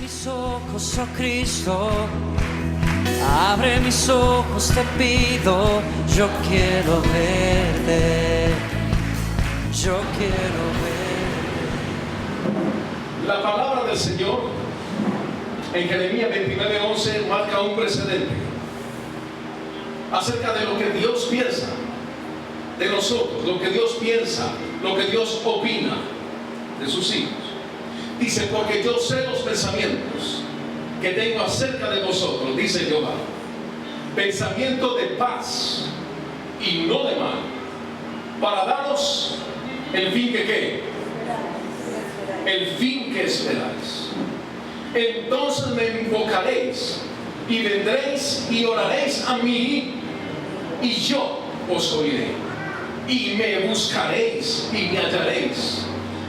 mis ojos, oh Cristo, abre mis ojos, te pido, yo quiero verte, yo quiero verte. La palabra del Señor en Jeremías 29:11 marca un precedente acerca de lo que Dios piensa de nosotros, lo que Dios piensa, lo que Dios opina de sus hijos. Dice: porque yo sé los pensamientos que tengo acerca de vosotros, dice Jehová, pensamiento de paz y no de mal, para daros el fin que ¿qué? El fin que esperáis. Entonces me invocaréis y vendréis y oraréis a mí, y yo os oiré, y me buscaréis y me hallaréis,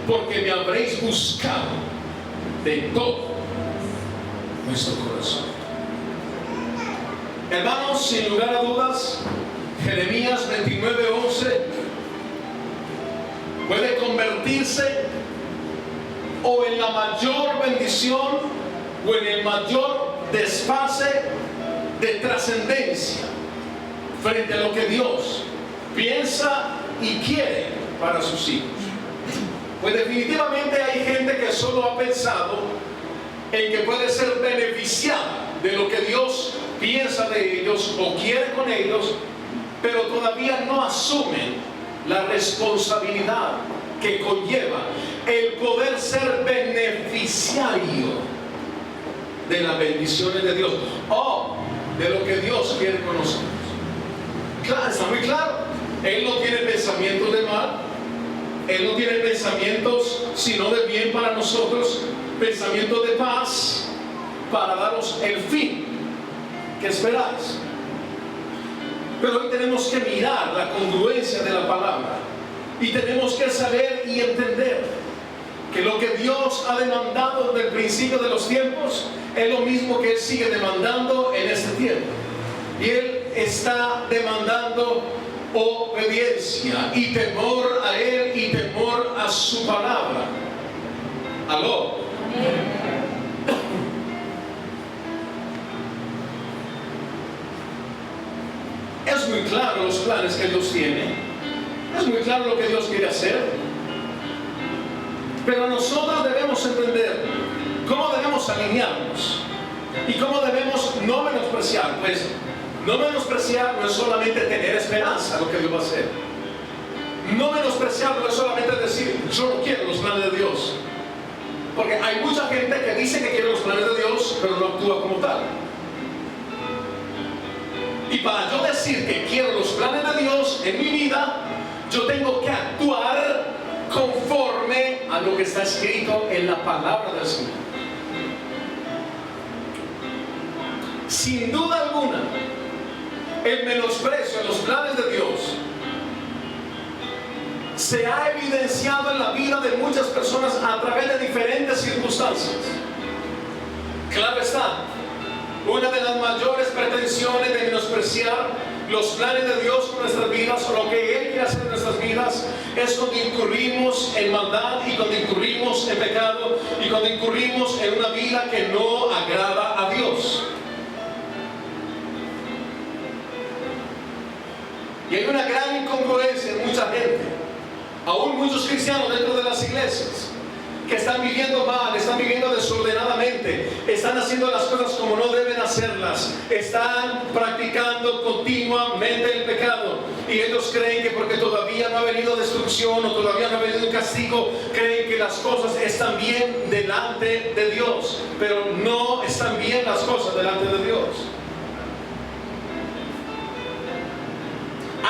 porque me habréis buscado de todo vuestro corazón. Hermanos, sin lugar a dudas, Jeremías 29:11 puede convertirse o en la mayor bendición o en el mayor desfase de trascendencia frente a lo que Dios piensa y quiere para sus hijos. Pues definitivamente hay gente que solo ha pensado en que puede ser beneficiada de lo que Dios piensa de ellos o quiere con ellos, pero todavía no asumen la responsabilidad que conlleva el poder ser beneficiario de las bendiciones de Dios o de lo que Dios quiere con nosotros. Claro, está muy claro. Él no tiene pensamientos de mal, Él no tiene pensamientos sino de bien para nosotros, pensamientos de paz, para daros el fin que esperáis. Pero hoy tenemos que mirar la congruencia de la palabra y tenemos que saber y entender que lo que Dios ha demandado desde el principio de los tiempos es lo mismo que Él sigue demandando en este tiempo. Y Él está demandando obediencia y temor a Él y temor a su palabra. ¿Aló? Es muy claro los planes que Dios tiene, es muy claro lo que Dios quiere hacer, pero nosotros debemos entender cómo debemos alinearnos y cómo debemos no menospreciar. Pues no menospreciar no es solamente tener esperanza lo que Dios va a hacer. No menospreciar no es solamente decir yo no quiero los planes de Dios, porque hay mucha gente que dice que quiere los planes de Dios pero no actúa como tal. Y para yo decir que quiero los planes de Dios en mi vida, yo tengo que actuar conforme a lo que está escrito en la palabra del Señor. Sin duda alguna, el menosprecio a los planes de Dios se ha evidenciado en la vida de muchas personas a través de diferentes circunstancias. Claro está, una de las mayores pretensiones de menospreciar los planes de Dios con nuestras vidas o lo que Él quiere hacer en nuestras vidas es cuando incurrimos en maldad y cuando incurrimos en pecado y cuando incurrimos en una vida que no agrada a Dios. Y hay una gran incongruencia en mucha gente, aún muchos cristianos dentro de las iglesias, que están viviendo mal, están viviendo desordenadamente, están haciendo las cosas como no deben hacerlas, están practicando continuamente el pecado, y ellos creen que porque todavía no ha venido destrucción o todavía no ha venido un castigo, creen que las cosas están bien delante de Dios, pero no están bien las cosas delante de Dios.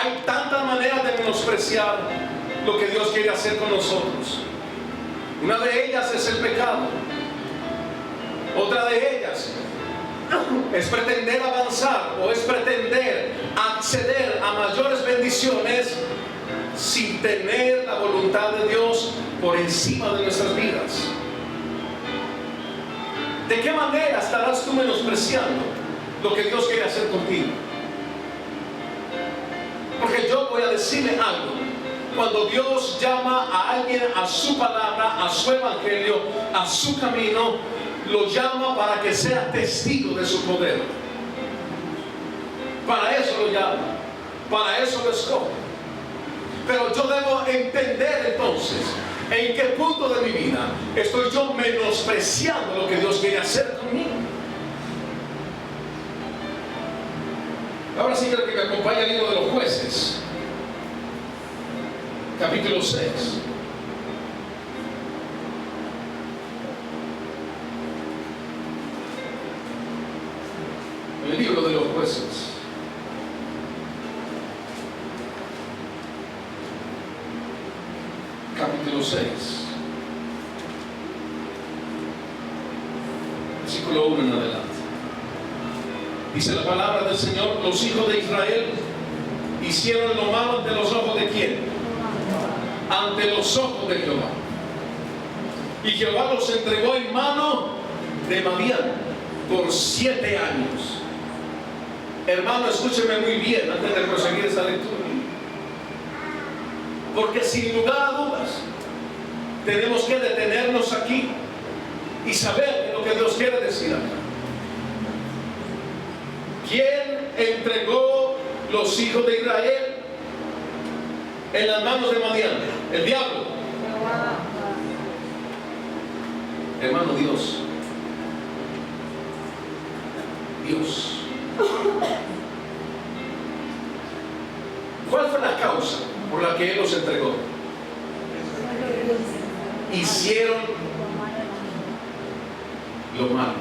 Hay tantas maneras de menospreciar lo que Dios quiere hacer con nosotros. Una de ellas es el pecado. Otra de ellas es pretender avanzar o es pretender acceder a mayores bendiciones sin tener la voluntad de Dios por encima de nuestras vidas. ¿De qué manera estarás tú menospreciando lo que Dios quiere hacer contigo? Porque yo voy a decirle algo. Cuando Dios llama a alguien a su palabra, palabra, a su evangelio, a su camino, lo llama para que sea testigo de su poder. Para eso lo llama, para eso lo escoge. Pero yo debo entender entonces en qué punto de mi vida estoy yo menospreciando lo que Dios quiere hacer conmigo. Ahora sí quiero que me acompañe al libro de los Jueces, capítulo 6. El libro de los Jueces. Capítulo 6. Versículo 1 en adelante. Dice la palabra del Señor: los hijos de Israel hicieron lo malo ante los ojos de ¿quién? Ante los ojos de Jehová. Y Jehová los entregó en mano de Madián por 7 años. Hermano, escúcheme muy bien antes de proseguir esta lectura. Porque sin lugar a dudas tenemos que detenernos aquí y saber lo que Dios quiere decir acá. ¿Quién entregó los hijos de Israel en las manos de Madián? El diablo. Hermano, Dios. Dios. ¿Cuál fue la causa por la que Él los entregó? Hicieron lo malo.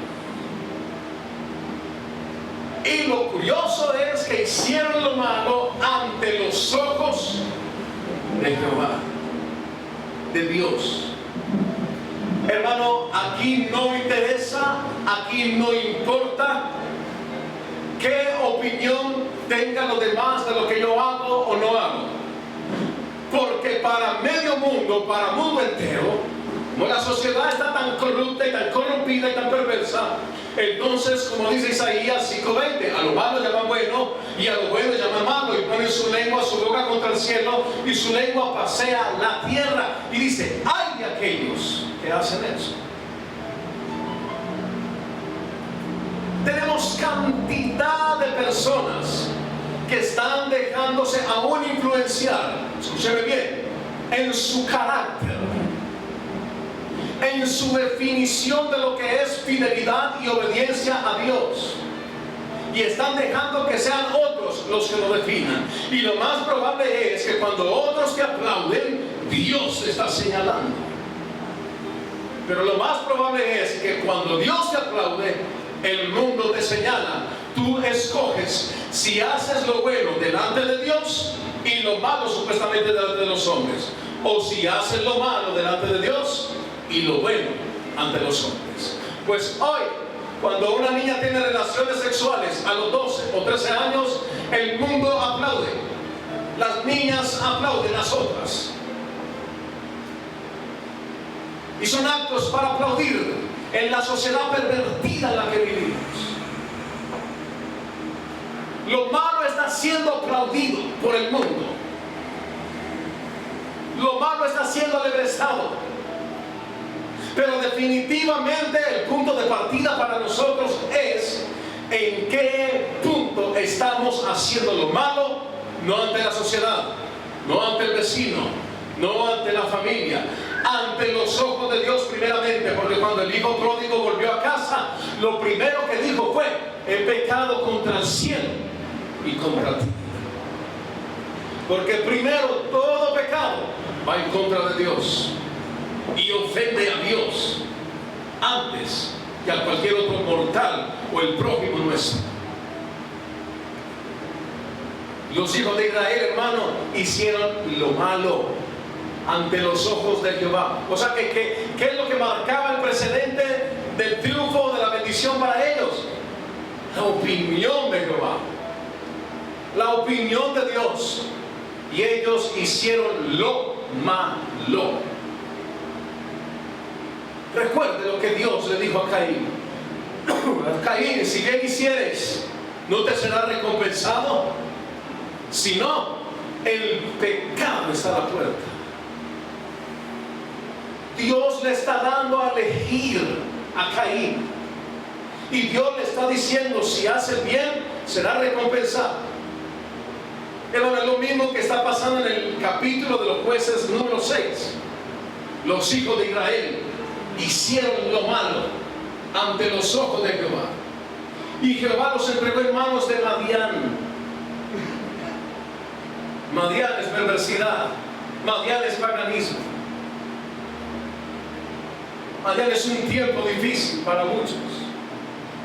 Y lo curioso es que hicieron lo malo ante los ojos de Jehová, de Dios. Hermano, aquí no interesa, aquí no importa qué opinión tengan los demás de lo que yo hago o no hago. Porque para medio mundo, para el mundo entero, como la sociedad está tan corrupta y tan corrompida y tan perversa, entonces, como dice Isaías 5:20, a lo malo llaman bueno y a lo bueno llaman malo, y ponen su lengua, su boca contra el cielo, y su lengua pasea la tierra. Y dice: ay de aquellos que hacen eso. Tenemos cantidad de personas que están dejándose aún influenciar, escúcheme bien, en su carácter, en su definición de lo que es fidelidad y obediencia a Dios, y están dejando que sean otros los que lo definan. Y lo más probable es que cuando otros te aplauden, Dios te está señalando. Pero lo más probable es que cuando Dios te aplaude, el mundo te señala. Tú escoges si haces lo bueno delante de Dios y lo malo supuestamente delante de los hombres, o si haces lo malo delante de Dios y lo bueno ante los hombres. Pues hoy, cuando una niña tiene relaciones sexuales a los 12 o 13 años, el mundo aplaude. Las niñas aplauden las otras. Y son actos para aplaudir en la sociedad pervertida en la que vivimos. Lo malo está siendo aplaudido por el mundo. Lo malo está siendo alegrestado. Pero definitivamente el punto de partida para nosotros es en qué punto estamos haciendo lo malo, no ante la sociedad, no ante el vecino, no ante la familia, ante los ojos de Dios primeramente. Porque cuando el hijo pródigo volvió a casa, lo primero que dijo fue: he pecado contra el cielo y contra ti. Porque primero todo pecado va en contra de Dios y ofende a Dios antes que a cualquier otro mortal o el prójimo nuestro. Los hijos de Israel, hermano, hicieron lo malo ante los ojos de Jehová. O sea, ¿qué es lo que marcaba el precedente del triunfo, de la bendición para ellos? La opinión de Jehová, la opinión de Dios. Y ellos hicieron lo malo. Recuerde lo que Dios le dijo a Caín: Caín, si bien hicieres, ¿no te será recompensado? Si no, el pecado está a la puerta. Dios le está dando a elegir a Caín. Y Dios le está diciendo, si hace bien, será recompensado. Pero es lo mismo que está pasando en el capítulo de los jueces número 6. Los hijos de Israel hicieron lo malo ante los ojos de Jehová. Y Jehová los entregó en manos de Madián. Madián es perversidad. Madián es paganismo. Madián es un tiempo difícil para muchos.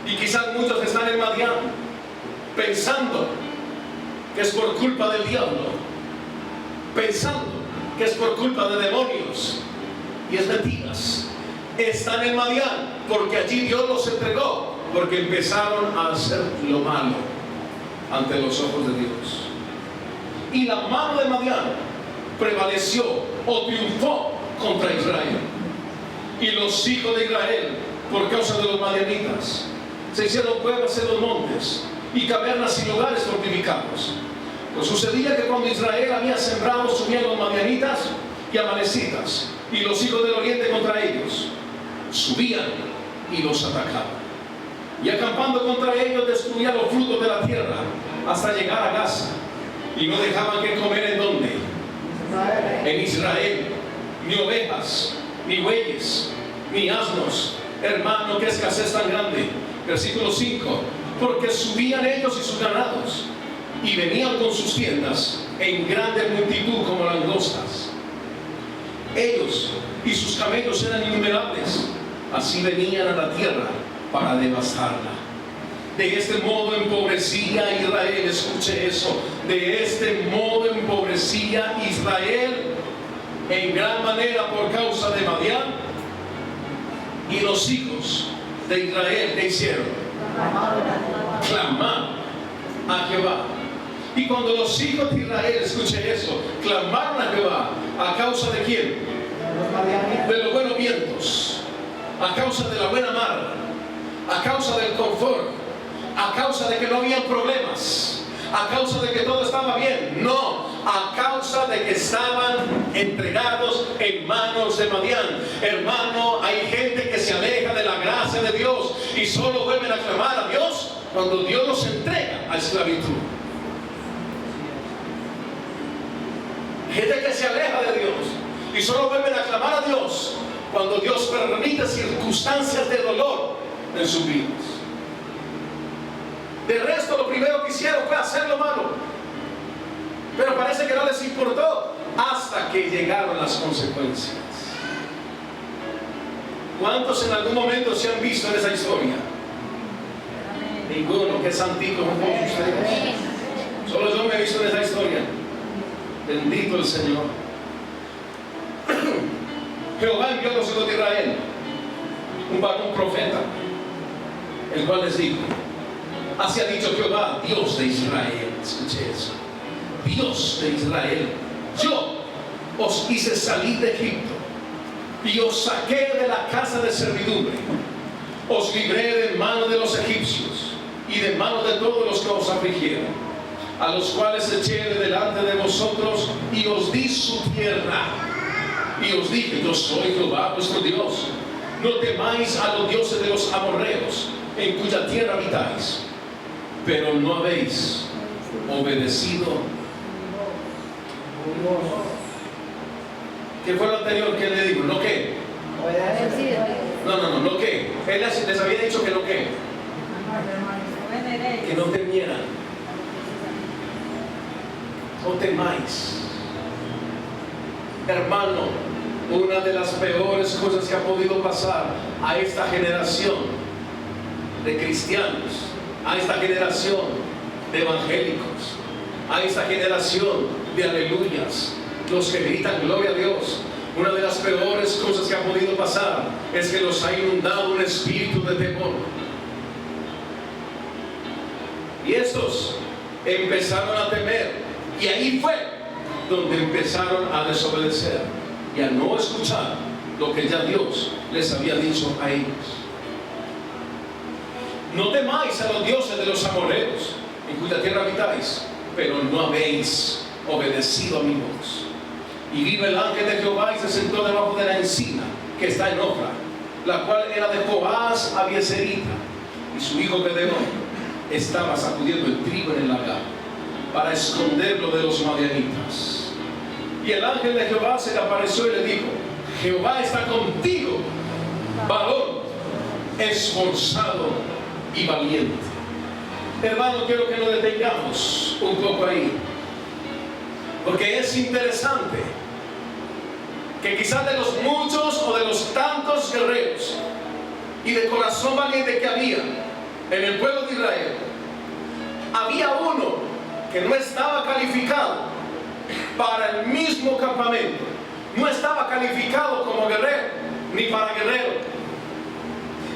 Y quizás muchos están en Madián pensando que es por culpa del diablo, pensando que es por culpa de demonios. Y es mentiras. Están en Madián porque allí Dios los entregó, porque empezaron a hacer lo malo ante los ojos de Dios. Y la mano de Madián prevaleció o triunfó contra Israel. Y los hijos de Israel, por causa de los madianitas, se hicieron cuevas en los montes y cavernas y lugares fortificados. Pues sucedía que cuando Israel había sembrado, subían los madianitas y amalecitas y los hijos del oriente contra ellos. Subían y los atacaban. Y acampando contra ellos, destruían los frutos de la tierra hasta llegar a Gaza. Y no dejaban que comer en donde. En Israel, ni ovejas, ni bueyes, ni asnos. Hermano, qué escasez tan grande. Versículo 5. Porque subían ellos y sus ganados, y venían con sus tiendas en grande multitud como langostas. Ellos y sus camellos eran innumerables. Así venían a la tierra para devastarla. De este modo empobrecía Israel. Escuche eso. De este modo empobrecía Israel en gran manera por causa de Madián. Y los hijos de Israel, ¿qué hicieron? Clamar a Jehová. Y cuando los hijos de Israel, escuche eso, clamaron a Jehová, ¿a causa de quién? De los buenos vientos, a causa de la buena mar, a causa del confort, a causa de que no había problemas, a causa de que todo estaba bien. No, a causa de que estaban entregados en manos de Madián. Hermano, hay gente que se aleja de la gracia de Dios y solo vuelven a clamar a Dios cuando Dios los entrega a esclavitud. Gente que se aleja de Dios y solo vuelven a clamar a Dios cuando Dios permite circunstancias de dolor en sus vidas. De resto, lo primero que hicieron fue hacer lo malo, pero parece que no les importó hasta que llegaron las consecuencias. ¿Cuántos en algún momento se han visto en esa historia? Ninguno. Qué santitos son todos ustedes. Solo yo me he visto en esa historia. Bendito el Señor. Jehová envió a los hijos de Israel un varón profeta, el cual les dijo: así ha dicho Jehová, Dios de Israel. Escuche eso. Dios de Israel: yo os hice salir de Egipto y os saqué de la casa de servidumbre. Os libré de mano de los egipcios y de mano de todos los que os afligieron, a los cuales eché de delante de vosotros y os di su tierra. Y os dije: yo soy Jehová vuestro Dios. No temáis a los dioses de los amorreos, en cuya tierra habitáis. Pero no habéis obedecido. ¿Qué fue lo anterior que le digo? ¿No qué? No qué. Él les había dicho que no qué. Que no temieran. No temáis. Hermano, una de las peores cosas que ha podido pasar a esta generación de cristianos, a esta generación de evangélicos, a esta generación de aleluyas, los que gritan gloria a Dios, una de las peores cosas que ha podido pasar es que los ha inundado un espíritu de temor. Y estos empezaron a temer, y ahí fue donde empezaron a desobedecer y a no escuchar lo que ya Dios les había dicho a ellos. No temáis a los dioses de los amorreos, en cuya tierra habitáis, pero no habéis obedecido a mi voz. Y vino el ángel de Jehová y se sentó debajo de la encina que está en Ofra, la cual era de Joás Abieserita, y su hijo Gedeón estaba sacudiendo el trigo en el lagar para esconderlo de los madianitas. Y el ángel de Jehová se le apareció y le dijo: Jehová está contigo, varón esforzado y valiente. Hermano, quiero que nos detengamos un poco ahí, porque es interesante que quizás de los muchos o de los tantos guerreros y de corazón valiente que había en el pueblo de Israel, había uno que no estaba calificado para el mismo campamento, no estaba calificado como guerrero ni para guerrero.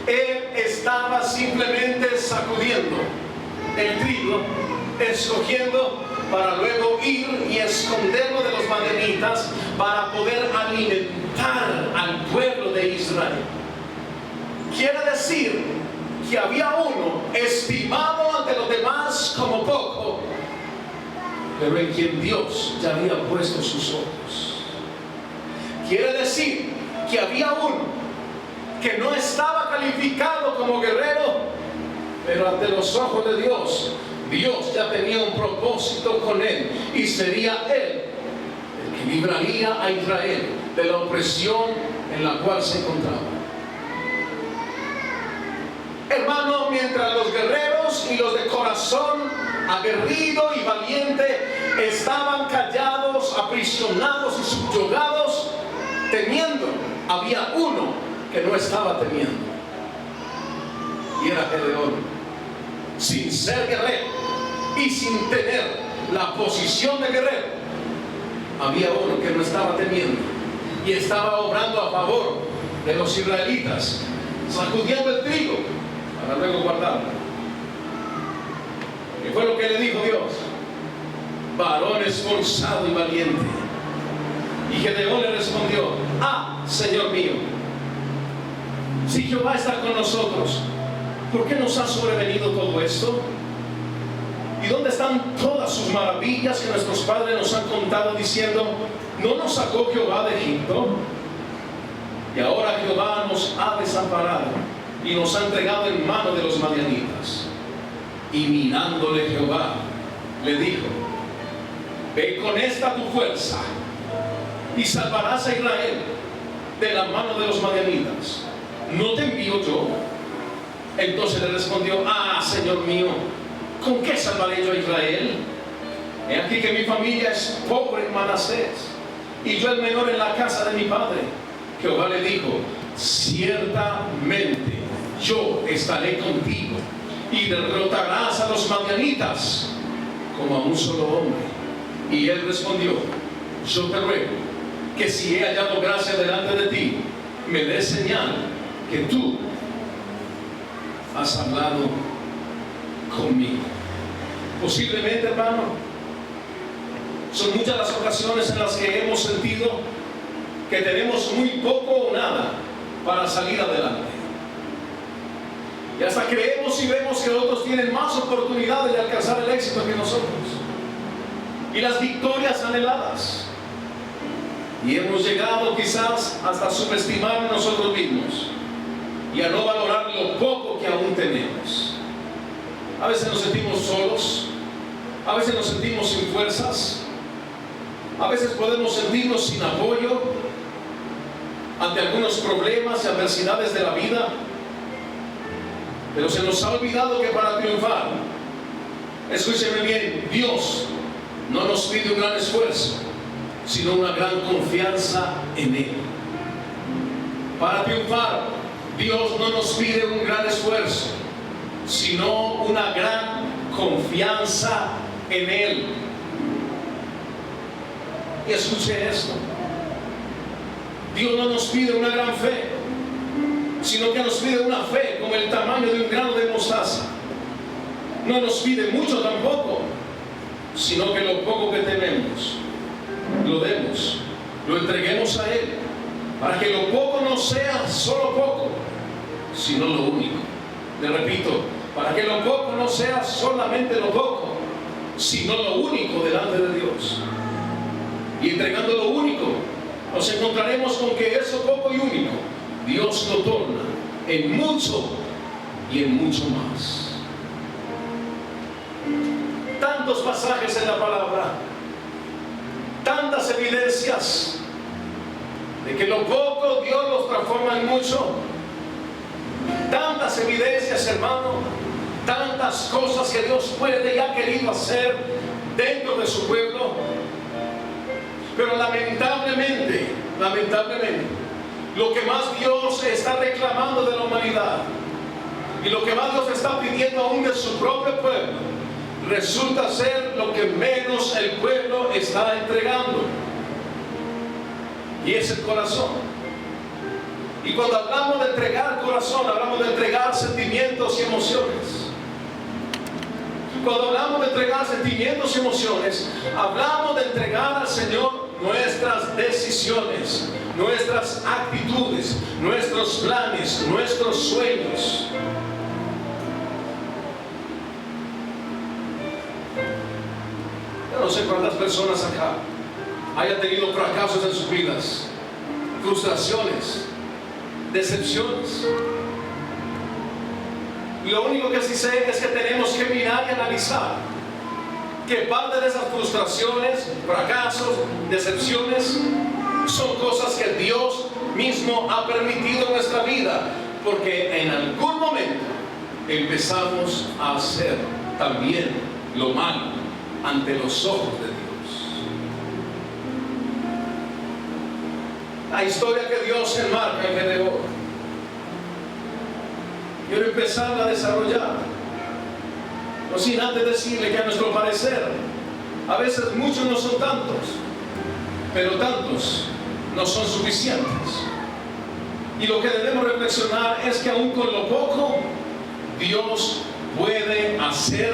Él estaba simplemente sacudiendo el trigo, escogiendo para luego ir y esconderlo de los madianitas para poder alimentar al pueblo de Israel. Quiere decir que había uno estimado ante los demás como poco, pero en quien Dios ya había puesto sus ojos. Quiere decir que había uno que no estaba calificado como guerrero, pero ante los ojos de Dios, Dios ya tenía un propósito con él, y sería él el que libraría a Israel de la opresión en la cual se encontraba. Hermano, mientras los guerreros y los de corazón aguerrido y valiente estaban callados, aprisionados y subyugados, temiendo, había uno que no estaba temiendo, y era Gedeón. Sin ser guerrero y sin tener la posición de guerrero, había uno que no estaba temiendo y estaba obrando a favor de los israelitas, sacudiendo el trigo para luego guardarlo. ¿Qué fue lo que le dijo Dios? Varón esforzado y valiente. Y Gedeón le respondió: ah, Señor mío, si Jehová está con nosotros, ¿por qué nos ha sobrevenido todo esto? ¿Y dónde están todas sus maravillas que nuestros padres nos han contado diciendo: ¿no nos sacó Jehová de Egipto? Y ahora Jehová nos ha desamparado y nos ha entregado en mano de los madianitas. Y mirándole Jehová, le dijo: ve con esta tu fuerza y salvarás a Israel de la mano de los madianitas. ¿No te envío yo? Entonces le respondió: ah, Señor mío, ¿con qué salvaré yo a Israel? He aquí que mi familia es pobre en Manasés, y yo el menor en la casa de mi padre. Jehová le dijo: ciertamente yo estaré contigo, y derrotarás a los madianitas como a un solo hombre. Y él respondió: yo te ruego que si he hallado gracia delante de ti, me des señal que tú has hablado conmigo. Posiblemente, hermano, son muchas las ocasiones en las que hemos sentido que tenemos muy poco o nada para salir adelante, y hasta creemos y vemos que otros tienen más oportunidades de alcanzar el éxito que nosotros y las victorias anheladas, y hemos llegado quizás hasta subestimar a nosotros mismos y a no valorar lo poco que aún tenemos. A veces nos sentimos solos, a veces nos sentimos sin fuerzas, a veces podemos sentirnos sin apoyo ante algunos problemas y adversidades de la vida, pero se nos ha olvidado que para triunfar, escúcheme bien, Dios no nos pide un gran esfuerzo, sino una gran confianza en Él. Para triunfar, Dios no nos pide un gran esfuerzo, sino una gran confianza en Él. Y escuche esto: Dios no nos pide una gran fe, sino que nos pide una fe como el tamaño de un grano de mostaza. No nos pide mucho tampoco, sino que lo poco que tenemos lo demos, lo entreguemos a Él, para que lo poco no sea solo poco, sino lo único. Le repito, para que lo poco no sea solamente lo poco, sino lo único delante de Dios. Y entregando lo único, nos encontraremos con que eso poco y único, Dios lo torna en mucho y en mucho más. Tantos pasajes en la palabra, tantas evidencias de que lo poco Dios los transforma en mucho. Tantas evidencias, hermano, tantas cosas que Dios puede y ha querido hacer dentro de su pueblo. Pero lamentablemente, lo que más Dios está reclamando de la humanidad y lo que más Dios está pidiendo aún de su propio pueblo, resulta ser lo que menos el pueblo está entregando, y es el corazón. Y cuando hablamos de entregar corazón, hablamos de entregar sentimientos y emociones. Cuando hablamos de entregar sentimientos y emociones, hablamos de entregar al Señor nuestras decisiones, nuestras actitudes, nuestros planes, nuestros sueños. Yo no sé cuántas personas acá hayan tenido fracasos en sus vidas, frustraciones, decepciones. Y lo único que sí sé es que tenemos que mirar y analizar que parte de esas frustraciones, fracasos, decepciones son cosas que Dios mismo ha permitido en nuestra vida, porque en algún momento empezamos a hacer también lo malo ante los ojos de Dios. La historia que Dios enmarca en Gedeón, quiero empezar a desarrollar, no sin antes decirle que a nuestro parecer a veces muchos no son tantos, pero tantos no son suficientes. Y lo que debemos reflexionar es que aún con lo poco Dios puede hacer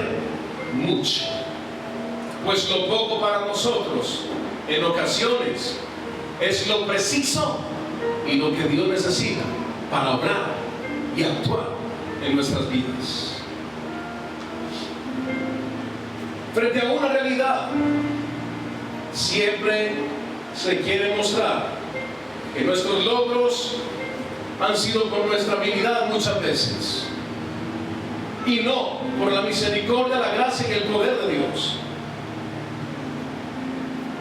mucho, pues lo poco para nosotros en ocasiones es lo preciso y lo que Dios necesita para obrar y actuar en nuestras vidas. Frente a una realidad, siempre se quiere mostrar que nuestros logros han sido por nuestra habilidad muchas veces, y no por la misericordia, la gracia y el poder de Dios.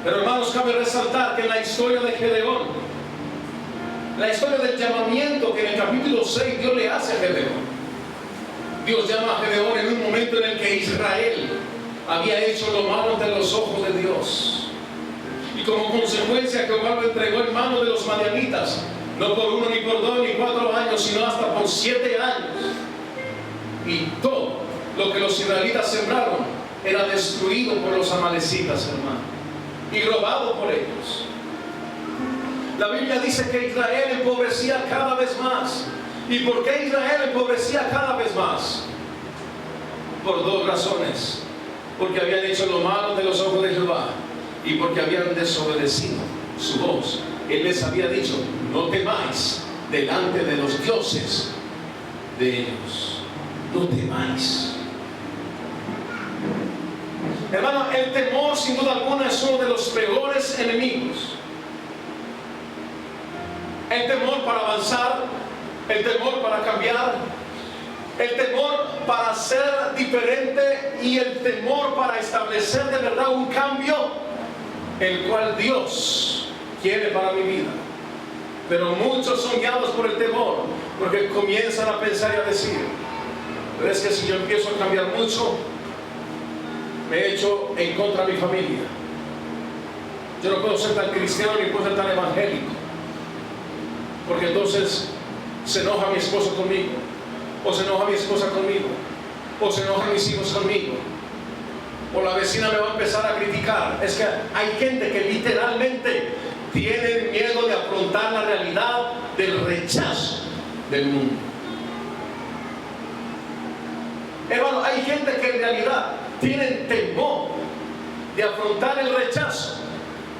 Pero hermanos, cabe resaltar que en la historia de Gedeón, la historia del llamamiento que en el capítulo 6 Dios le hace a Gedeón, Dios llama a Gedeón en un momento en el que Israel había hecho lo malo ante los ojos de Dios, y como consecuencia Jehová lo entregó en manos de los madianitas, no por 1 ni por 2 ni 4 años, sino hasta por 7 años. Y todo lo que los israelitas sembraron era destruido por los amalecitas, hermano, y robado por ellos. La Biblia dice que Israel empobrecía cada vez más. ¿Y por qué Israel empobrecía cada vez más? Por 2 razones: porque habían hecho lo malo de los ojos de Jehová, y porque habían desobedecido su voz. Él les había dicho: no temáis delante de los dioses de ellos, no temáis. Hermano, el temor sin duda alguna es uno de los peores enemigos. El temor para avanzar, el temor para cambiar, el temor para ser diferente y el temor para establecer de verdad un cambio, el cual Dios quiere para mi vida. Pero muchos son guiados por el temor, porque comienzan a pensar y a decir: pero es que si yo empiezo a cambiar mucho, me he hecho en contra de mi familia. Yo no puedo ser tan cristiano ni puedo ser tan evangélico, porque entonces se enoja mi esposo conmigo, o se enoja mi esposa conmigo, o se enojan mis hijos conmigo, o la vecina me va a empezar a criticar. Es que hay gente que literalmente tiene miedo de afrontar la realidad del rechazo del mundo. Hermano, hay gente que en realidad tiene temor de afrontar el rechazo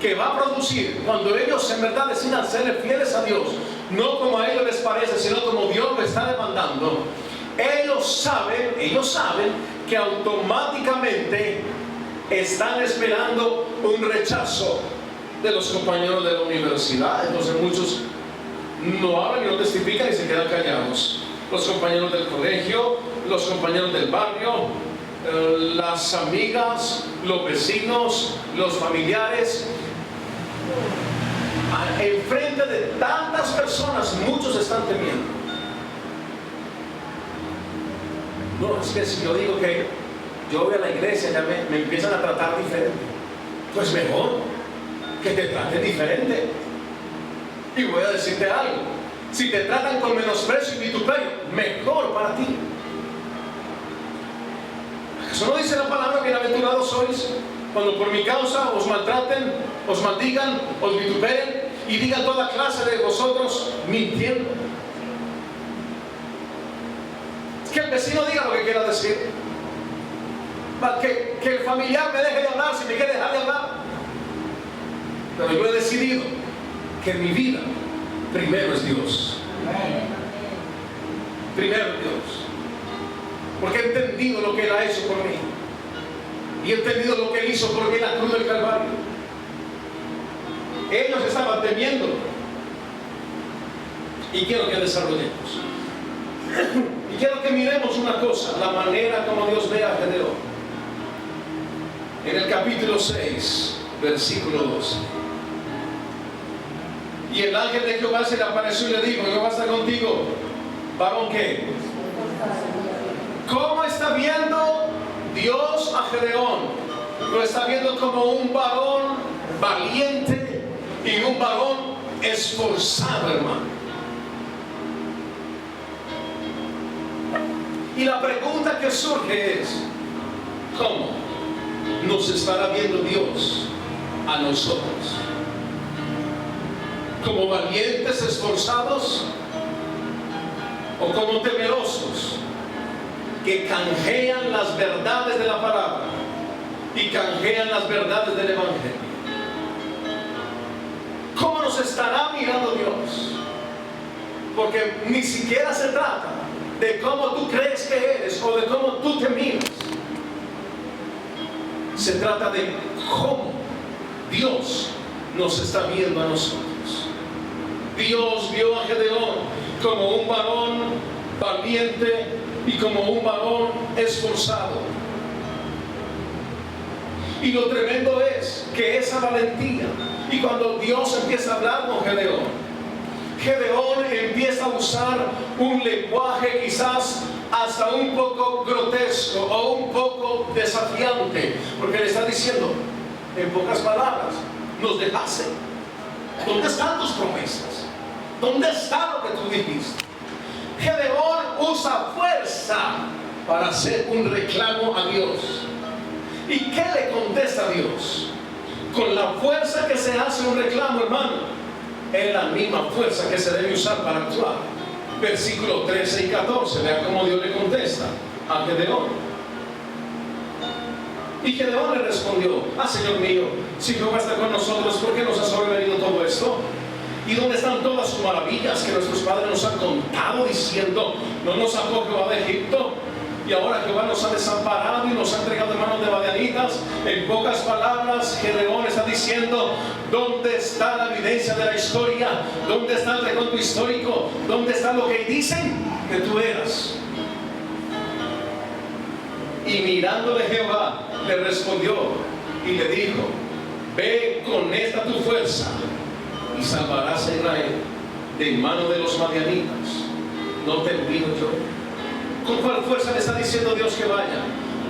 que va a producir cuando ellos en verdad decidan serle fieles a Dios, no como a ellos les parece, sino como Dios lo está demandando. Ellos saben que automáticamente están esperando un rechazo de los compañeros de la universidad. Entonces muchos no hablan y no testifican y se quedan callados. Los compañeros del colegio, los compañeros del barrio, las amigas, los vecinos, los familiares. Enfrente de tantas personas, muchos están temiendo. No, es que si yo digo que yo voy a la iglesia, ya me empiezan a tratar diferente. Pues mejor que te traten diferente. Y voy a decirte algo: si te tratan con menosprecio y vituperio, mejor para ti. ¿Acaso no dice la palabra: bienaventurados sois cuando por mi causa os maltraten, os maldigan, os vituperen y digan toda clase de vosotros mintiendo? Que el vecino diga lo que quiera decir, que el familiar me deje de hablar si me quiere dejar de hablar, pero yo he decidido que en mi vida primero es Dios. Primero es Dios, porque he entendido lo que Él ha hecho por mí y he entendido lo que Él hizo por mí en la cruz del Calvario. Ellos estaban temiendo y quiero que desarrollemos. Y quiero que miremos una cosa: la manera como Dios ve a Gedeón. En el capítulo 6, versículo 12. Y el ángel de Jehová se le apareció y le dijo: Jehová está contigo, varón ¿qué? ¿Cómo está viendo Dios a Gedeón? Lo está viendo como un varón valiente y un varón esforzado, hermano. Y la pregunta que surge es: ¿cómo nos estará viendo Dios a nosotros? ¿Como valientes, esforzados? ¿O como temerosos que canjean las verdades de la palabra y canjean las verdades del Evangelio? ¿Cómo nos estará mirando Dios? Porque ni siquiera se trata de cómo tú crees que eres o de cómo tú te miras. Se trata de cómo Dios nos está viendo a nosotros. Dios vio a Gedeón como un varón valiente y como un varón esforzado. Y lo tremendo es que esa valentía, y cuando Dios empieza a hablar con Gedeón, Gedeón empieza a usar un lenguaje quizás hasta un poco grotesco o un poco desafiante, porque le está diciendo, en pocas palabras: nos dejaste. ¿Dónde están tus promesas? ¿Dónde está lo que tú dijiste? Gedeón usa fuerza para hacer un reclamo a Dios. ¿Y qué le contesta a Dios? Con la fuerza que se hace un reclamo, hermano, es la misma fuerza que se debe usar para actuar. Versículos 13 y 14, vean cómo Dios le contesta a Gedeón. Y Gedeón le respondió: Señor mío, si Jehová está con nosotros, ¿por qué nos ha sobrevenido todo esto? ¿Y dónde están todas sus maravillas que nuestros padres nos han contado, diciendo: no nos sacó Jehová de Egipto? Y ahora Jehová nos ha desamparado y nos ha entregado en manos de madianitas. En pocas palabras, Gedeón está diciendo: ¿dónde está la evidencia de la historia? ¿Dónde está el recuento histórico? ¿Dónde está lo que dicen que tú eras? Y mirándole Jehová, le respondió y le dijo: ve con esta tu fuerza y salvarás a Israel de mano de los madianitas. ¿No te envío yo? ¿Con cuál fuerza le está diciendo Dios que vaya?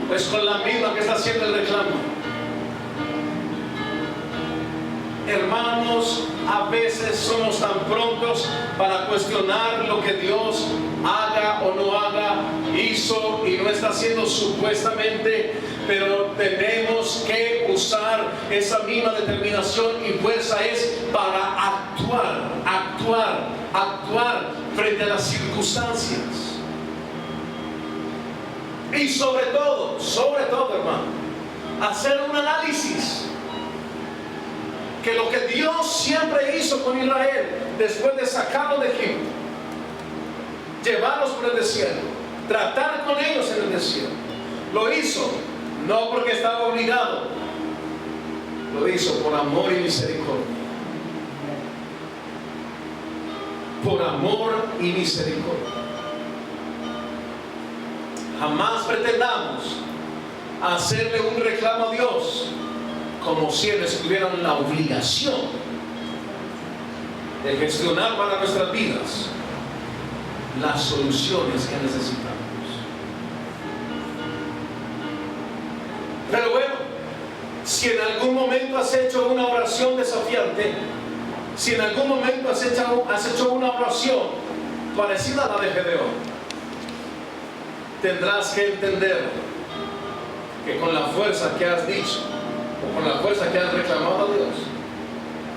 Pues con la misma que está haciendo el reclamo. Hermanos, a veces somos tan prontos para cuestionar lo que Dios haga o no haga, hizo y no está haciendo supuestamente, pero tenemos que usar esa misma determinación y fuerza es para actuar frente a las circunstancias. Y sobre todo, hermano, hacer un análisis. Que lo que Dios siempre hizo con Israel, después de sacarlo de Egipto, llevarlos por el desierto, tratar con ellos en el desierto, lo hizo no porque estaba obligado, Lo hizo por amor y misericordia. Por amor y misericordia. Jamás pretendamos hacerle un reclamo a Dios como si ellos tuvieran la obligación de gestionar para nuestras vidas las soluciones que necesitamos. Pero bueno, si en algún momento has hecho una oración desafiante, si en algún momento has hecho una oración parecida a la de Gedeón, tendrás que entender que con la fuerza que has dicho o con la fuerza que has reclamado a Dios,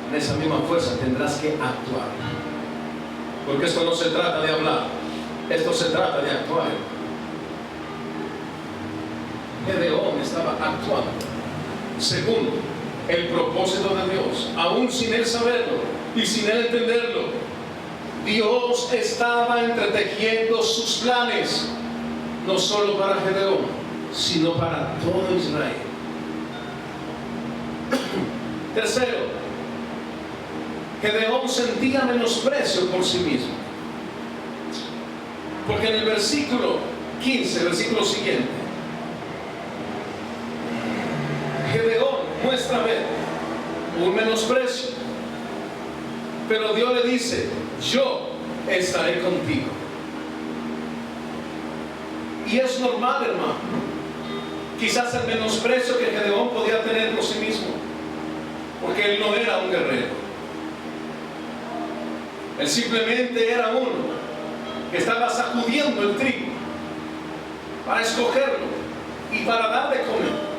en esa misma fuerza tendrás que actuar. Porque esto no se trata de hablar, esto se trata de actuar. Gedeón estaba actuando según el propósito de Dios, aún sin él saberlo y sin él entenderlo. Dios estaba entretejiendo sus planes, no solo para Gedeón, sino para todo Israel. Tercero, Gedeón sentía menosprecio por sí mismo, porque en el versículo 15, versículo siguiente, Gedeón muestra ver un menosprecio, pero Dios le dice: yo estaré contigo. Y es normal, hermano, quizás el menosprecio que Gedeón podía tener por sí mismo, porque él no era un guerrero. Él simplemente era uno que estaba sacudiendo el trigo para escogerlo y para dar de comer.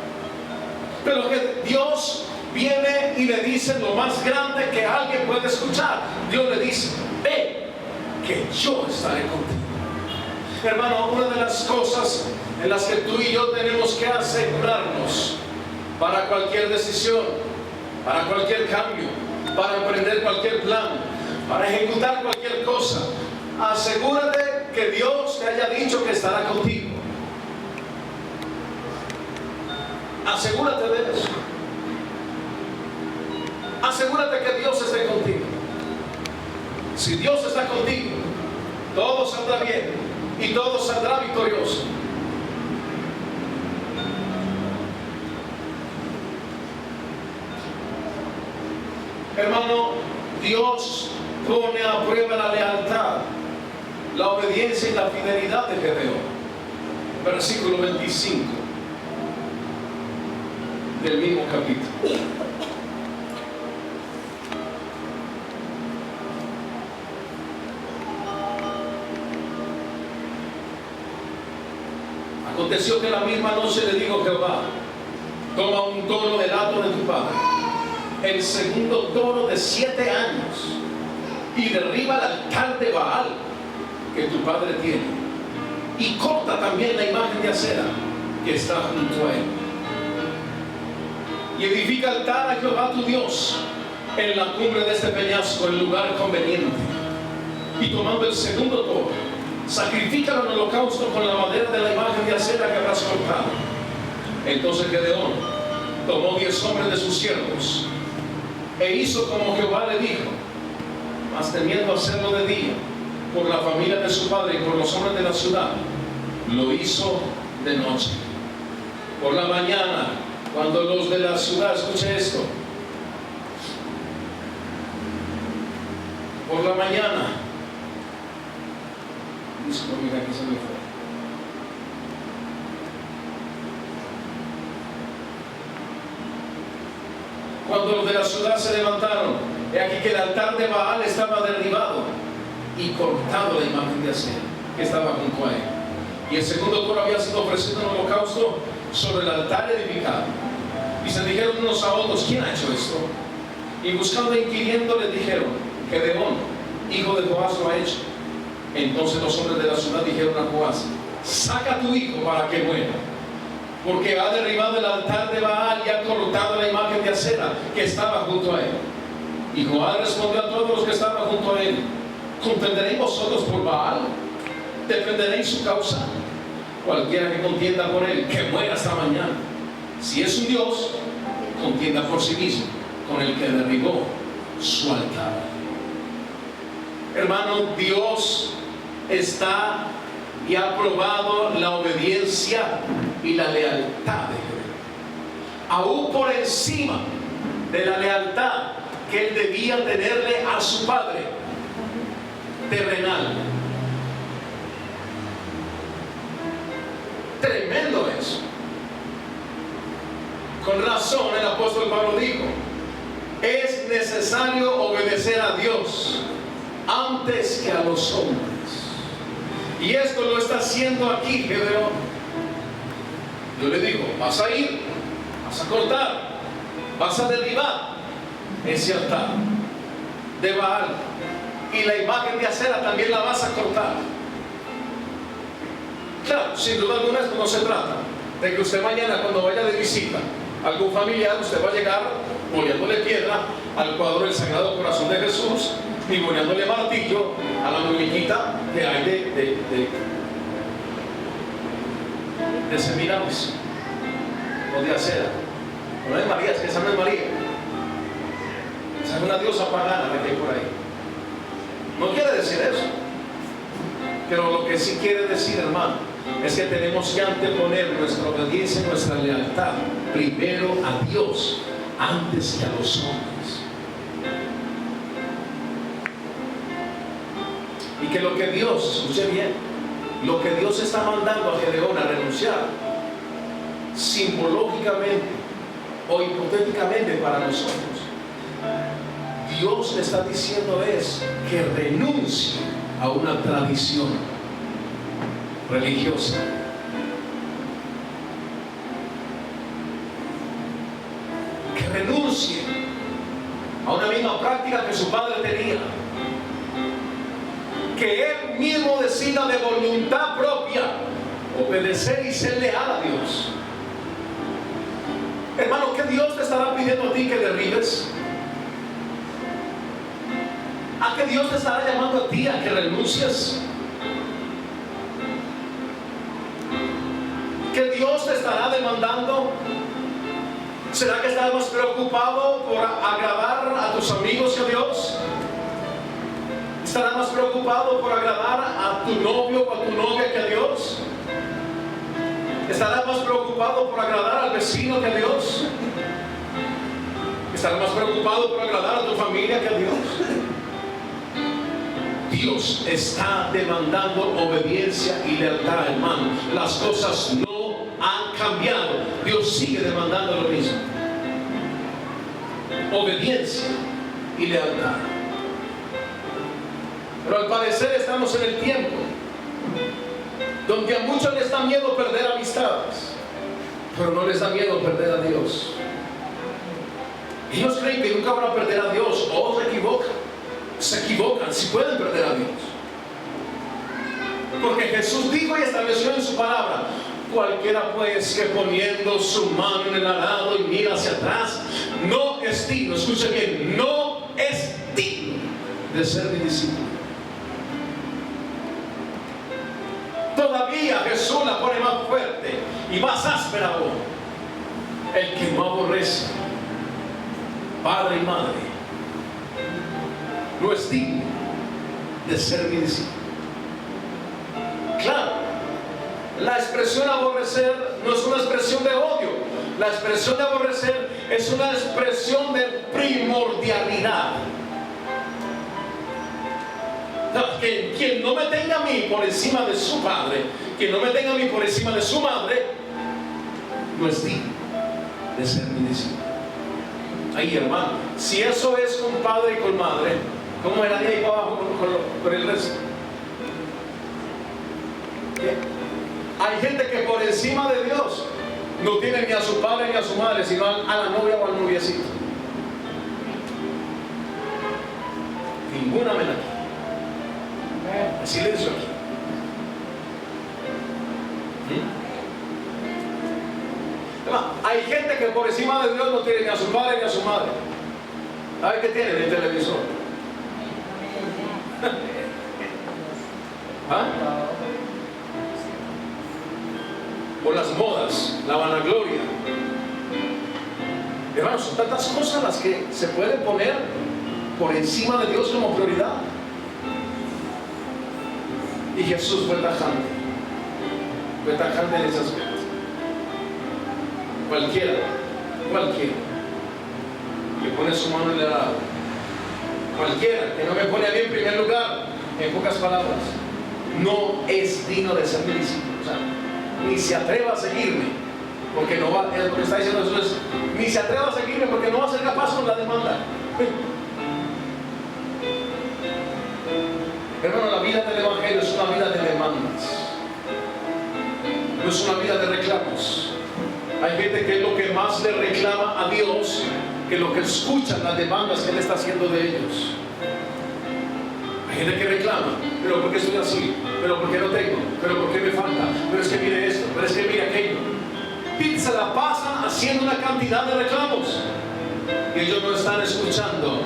Pero que Dios viene y le dice lo más grande que alguien puede escuchar. Dios le dice: ve, que yo estaré contigo. Hermano, una de las cosas en las que tú y yo tenemos que asegurarnos para cualquier decisión, para cualquier cambio, para emprender cualquier plan, para ejecutar cualquier cosa, asegúrate que Dios te haya dicho que estará contigo. Asegúrate de eso. Asegúrate que Dios esté contigo. Si Dios está contigo, todo saldrá bien y todo saldrá victorioso. Hermano, Dios pone a prueba la lealtad, la obediencia y la fidelidad de Gedeón. Versículo 25 del mismo capítulo. Aconteció que la misma noche le dijo Jehová: toma un toro del hato de tu padre, el segundo toro de 7 años, y derriba el altar de Baal que tu padre tiene, y corta también la imagen de acera que está junto a él, y edifica altar a Jehová tu Dios en la cumbre de este peñasco, en lugar conveniente. Y tomando el segundo toro, sacrifícalo en holocausto con la madera de la imagen de acera que habrás cortado. Entonces Gedeón tomó 10 hombres de sus siervos e hizo como Jehová le dijo, mas temiendo hacerlo de día por la familia de su padre y por los hombres de la ciudad, lo hizo de noche. Por la mañana, cuando los de la ciudad, escuche esto, por la mañana, mira, aquí se me fue. Cuando los de la ciudad se levantaron, he aquí que el altar de Baal estaba derribado y cortado la imagen de acera que estaba junto a él. Y el segundo toro había sido ofrecido en holocausto sobre el altar edificado. Y se dijeron unos a otros: ¿quién ha hecho esto? Y buscando e inquiriendo le dijeron: Gedeón, hijo de Joás, lo ha hecho. Entonces los hombres de la ciudad dijeron a Joás: saca a tu hijo para que muera, porque ha derribado el altar de Baal y ha cortado la imagen de acera que estaba junto a él. Y Joás respondió a todos los que estaban junto a él: ¿contenderéis vosotros por Baal? ¿Defenderéis su causa? Cualquiera que contienda por él, que muera esta mañana. Si es un Dios, contienda por sí mismo con el que derribó su altar. Hermano, Dios está y ha aprobado la obediencia y la lealtad de Gedeón, aún por encima de la lealtad que él debía tenerle a su padre terrenal. Tremendo eso. Con razón el apóstol Pablo dijo: es necesario obedecer a Dios antes que a los hombres. Y esto lo está haciendo aquí Gedeón. Yo le digo: vas a ir, vas a cortar, vas a derribar ese altar de Baal, y la imagen de Acera también la vas a cortar. Claro, sin duda alguna esto no se trata de que usted mañana, cuando vaya de visita a algún familiar, usted va a llegar poniéndole piedra al cuadro del Sagrado Corazón de Jesús y poniéndole martillo a la muñequita que hay de Semiramis o de Acera. No es María, es que esa no es María. Esa es una diosa pagana la que hay por ahí. No quiere decir eso. Pero lo que sí quiere decir, hermano, es que tenemos que anteponer nuestra obediencia y nuestra lealtad primero a Dios antes que a los hombres. Y que lo que Dios, escuche bien, lo que Dios está mandando a Gedeón a renunciar, simbológicamente o hipotéticamente para nosotros, Dios le está diciendo es que renuncie a una tradición religiosa. Que renuncie a una misma práctica que su padre tenía. Que él mismo decida de voluntad propia obedecer y ser leal a Dios. Hermano, ¿qué Dios te estará pidiendo a ti que derribes? ¿A qué Dios te estará llamando a ti a que renuncies? ¿Qué Dios te estará demandando? ¿Será que estás más preocupado por agradar a tus amigos que a Dios? ¿Estarás más preocupado por agradar a tu novio o a tu novia que a Dios? ¿Estarás más preocupado por agradar al vecino que a Dios? ¿Estarás más preocupado por agradar a tu familia que a Dios? Dios está demandando obediencia y lealtad, hermano. Las cosas no han cambiado. Dios sigue demandando lo mismo. Obediencia y lealtad. Pero al parecer estamos en el tiempo donde a muchos les da miedo perder amistades, pero no les da miedo perder a Dios. Ellos creen que nunca van a perder a Dios. O se equivocan, si pueden perder a Dios. Porque Jesús dijo y estableció en su palabra: cualquiera pues que poniendo su mano en el arado y mira hacia atrás, no es digno, escuche bien, no es digno de ser mi discípulo. Todavía Jesús la pone más fuerte y más áspera aún: el que no aborrece padre y madre no es digno de ser mi discípulo. Claro, la expresión aborrecer no es una expresión de odio. La expresión de aborrecer es una expresión de primordialidad. Quien no me tenga a mí por encima de su padre, quien no me tenga a mí por encima de su madre, no es digno de ser mi discípulo. Ay, hermano, si eso es con padre y con madre, ¿cómo era de ahí para abajo con el resto? ¿Qué? Hay gente que por encima de Dios no tiene ni a su padre ni a su madre, sino a la novia o al noviecito. Ninguna amenaza. Silencio aquí. Hay gente que por encima de Dios no tiene ni a su padre ni a su madre. ¿Sabe qué tienen? El televisor. ¿Ah? O las modas, la vanagloria. Hermanos, son tantas cosas las que se pueden poner por encima de Dios como prioridad. Y Jesús fue tajante en ese aspecto. Cualquiera que pone su mano y le da agua, cualquiera que no me pone a mí en primer lugar, en pocas palabras, no es digno de ser mi discípulo. O sea, ni se atreva a seguirme, porque no va, lo que está diciendo Jesús es, ni se atreva a seguirme porque no va a ser capaz con la demanda. Hermano, la vida del Evangelio es una vida de demandas, no es una vida de reclamos. Hay gente que es lo que más le reclama a Dios que lo que escuchan las demandas que Él está haciendo de ellos. Hay gente que reclama, pero ¿por qué estoy así? ¿Pero por qué no tengo? ¿Pero por qué me falta? Pero es que mire esto, pero es que mire aquello. Y se la pasan haciendo una cantidad de reclamos y ellos no están escuchando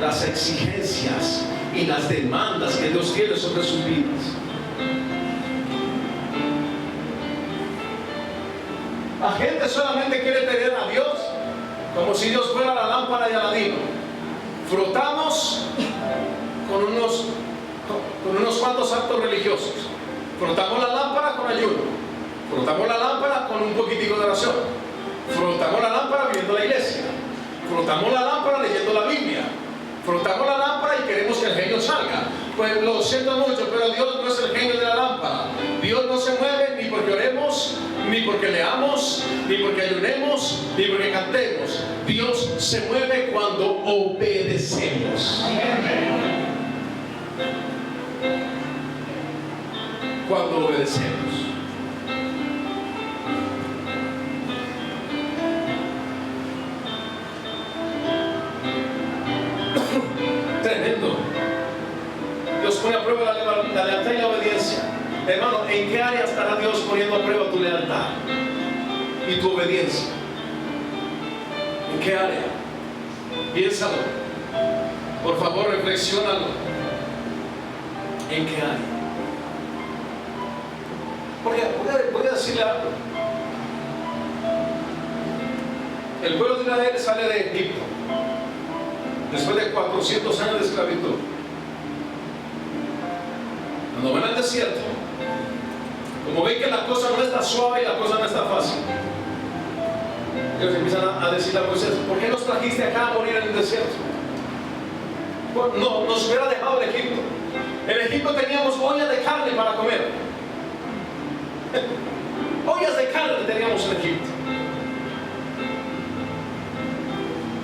las exigencias y las demandas que Dios tiene sobre sus vidas. La gente solamente quiere tener a Dios como si Dios fuera la lámpara de Aladino. Frotamos con unos cuantos actos religiosos. Frotamos la lámpara con ayuno. Frotamos la lámpara con un poquitico de oración. Frotamos la lámpara viendo la iglesia. Frotamos la lámpara leyendo la Biblia. Frotamos la lámpara y queremos que el genio salga. Pues lo siento mucho, pero Dios no es el genio de la lámpara. Dios no se mueve ni porque oremos, ni porque leamos, ni porque ayunemos, ni porque cantemos. Dios se mueve cuando obedecemos. Cuando obedecemos. Tremendo. Dios pone a prueba la lealtad y la obediencia. Hermano, ¿en qué área estará Dios poniendo a prueba tu lealtad y tu obediencia? ¿En qué área? Piénsalo. Por favor, reflexiónalo. ¿En qué área? Porque voy a decirle algo. El pueblo de Israel sale de Egipto después de 400 años de esclavitud. Cuando van al desierto, como ven que la cosa no está suave y la cosa no está fácil, ellos empiezan a decirle a Moisés: ¿por qué nos trajiste acá a morir en el desierto? No, nos hubiera dejado en Egipto. En Egipto teníamos ollas de carne para comer. Ollas de carne teníamos en Egipto.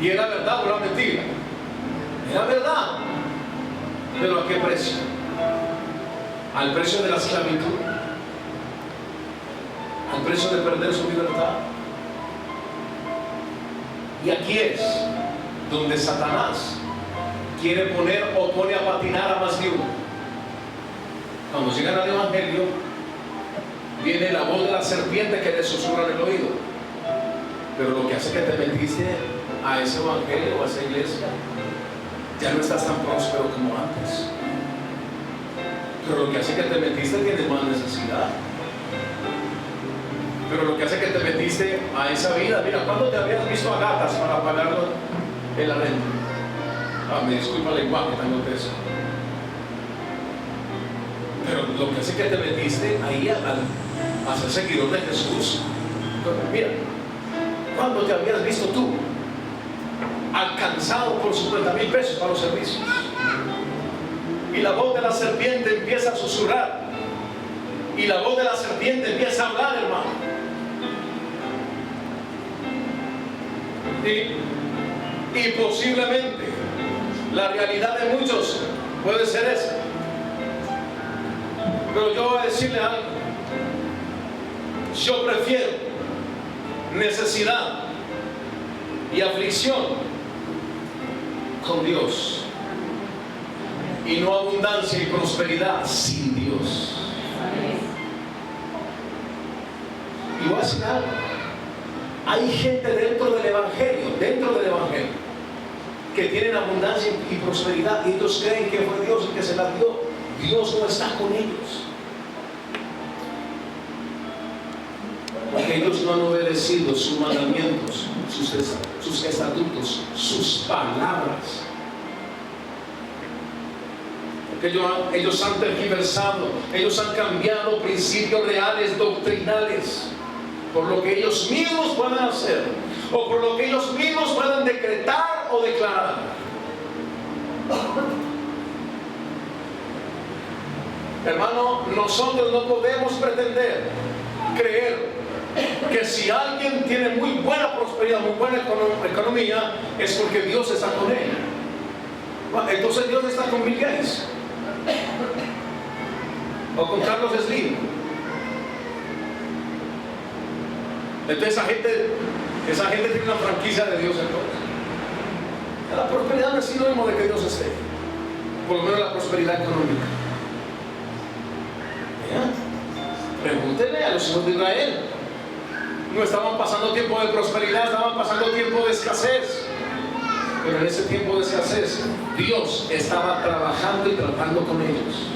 Y era verdad o era mentira. Era verdad. ¿Pero a qué precio? Al precio de la esclavitud, al precio de perder su libertad. Y aquí es donde Satanás quiere poner o pone a patinar a más de uno. Cuando llegan al Evangelio, viene la voz de la serpiente que le susurra en el oído. Pero lo que hace que te metiste a ese Evangelio o a esa iglesia, ya no estás tan próspero como antes. Pero lo que hace que te metiste tienes más necesidad. Pero lo que hace que te metiste a esa vida, mira, ¿cuándo te habías visto a gatas para pagar el arrendo? Me disculpa el lenguaje tan grotesco. Pero lo que hace que te metiste ahí a ser seguidor de Jesús. Entonces, mira, ¿cuándo te habías visto tú alcanzado por 50,000 pesos para los servicios? Y la voz de la serpiente empieza a susurrar. Y la voz de la serpiente empieza a hablar, hermano. Y posiblemente la realidad de muchos puede ser esa. Pero yo voy a decirle algo. Yo prefiero necesidad y aflicción con Dios, y no abundancia y prosperidad sin Dios. Y voy a decir algo. Hay gente dentro del Evangelio, que tienen abundancia y prosperidad, y ellos creen que fue Dios el que se las dio. Dios no está con ellos. Porque ellos no han obedecido sus mandamientos, sus estatutos, sus palabras. Porque ellos han tergiversado, ellos han cambiado principios reales, doctrinales, por lo que ellos mismos puedan hacer, o por lo que ellos mismos puedan decretar o declarar. Hermano, nosotros no podemos pretender creer que si alguien tiene muy buena prosperidad, muy buena economía, es porque Dios está con él. Entonces Dios está con Bill Gates o con Carlos Slim. Entonces esa gente tiene una franquicia de Dios. Entonces la prosperidad no es sinónimo de que Dios esté, por lo menos la prosperidad económica. Pregúntenle a los hijos de Israel. No estaban pasando tiempo de prosperidad, estaban pasando tiempo de escasez. Pero en ese tiempo de escasez, Dios estaba trabajando y tratando con ellos.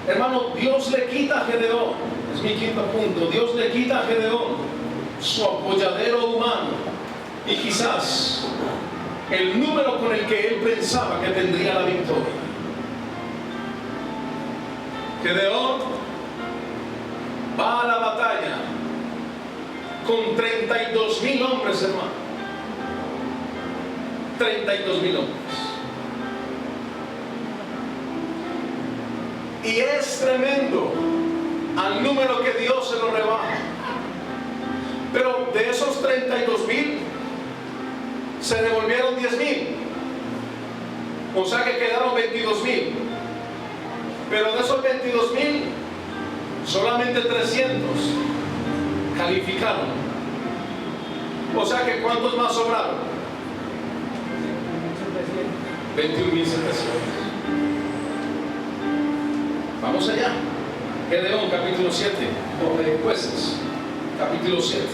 Hermano, Dios le quita a Gedeón. Es mi quinto punto. Dios le quita a Gedeón su apoyadero humano y quizás el número con el que él pensaba que tendría la victoria. Gedeón va a la batalla con 32,000 hombres, hermano. 32,000 hombres. Y es tremendo al número que Dios se lo rebaja. Pero de esos 32,000 se devolvieron 10,000. O sea que quedaron 22,000. Pero de esos 22,000, solamente 300 calificaron. O sea que ¿cuántos más sobraron? 21,700. Vamos allá. Gedeón, capítulo 7, o de Jueces, capítulo 7.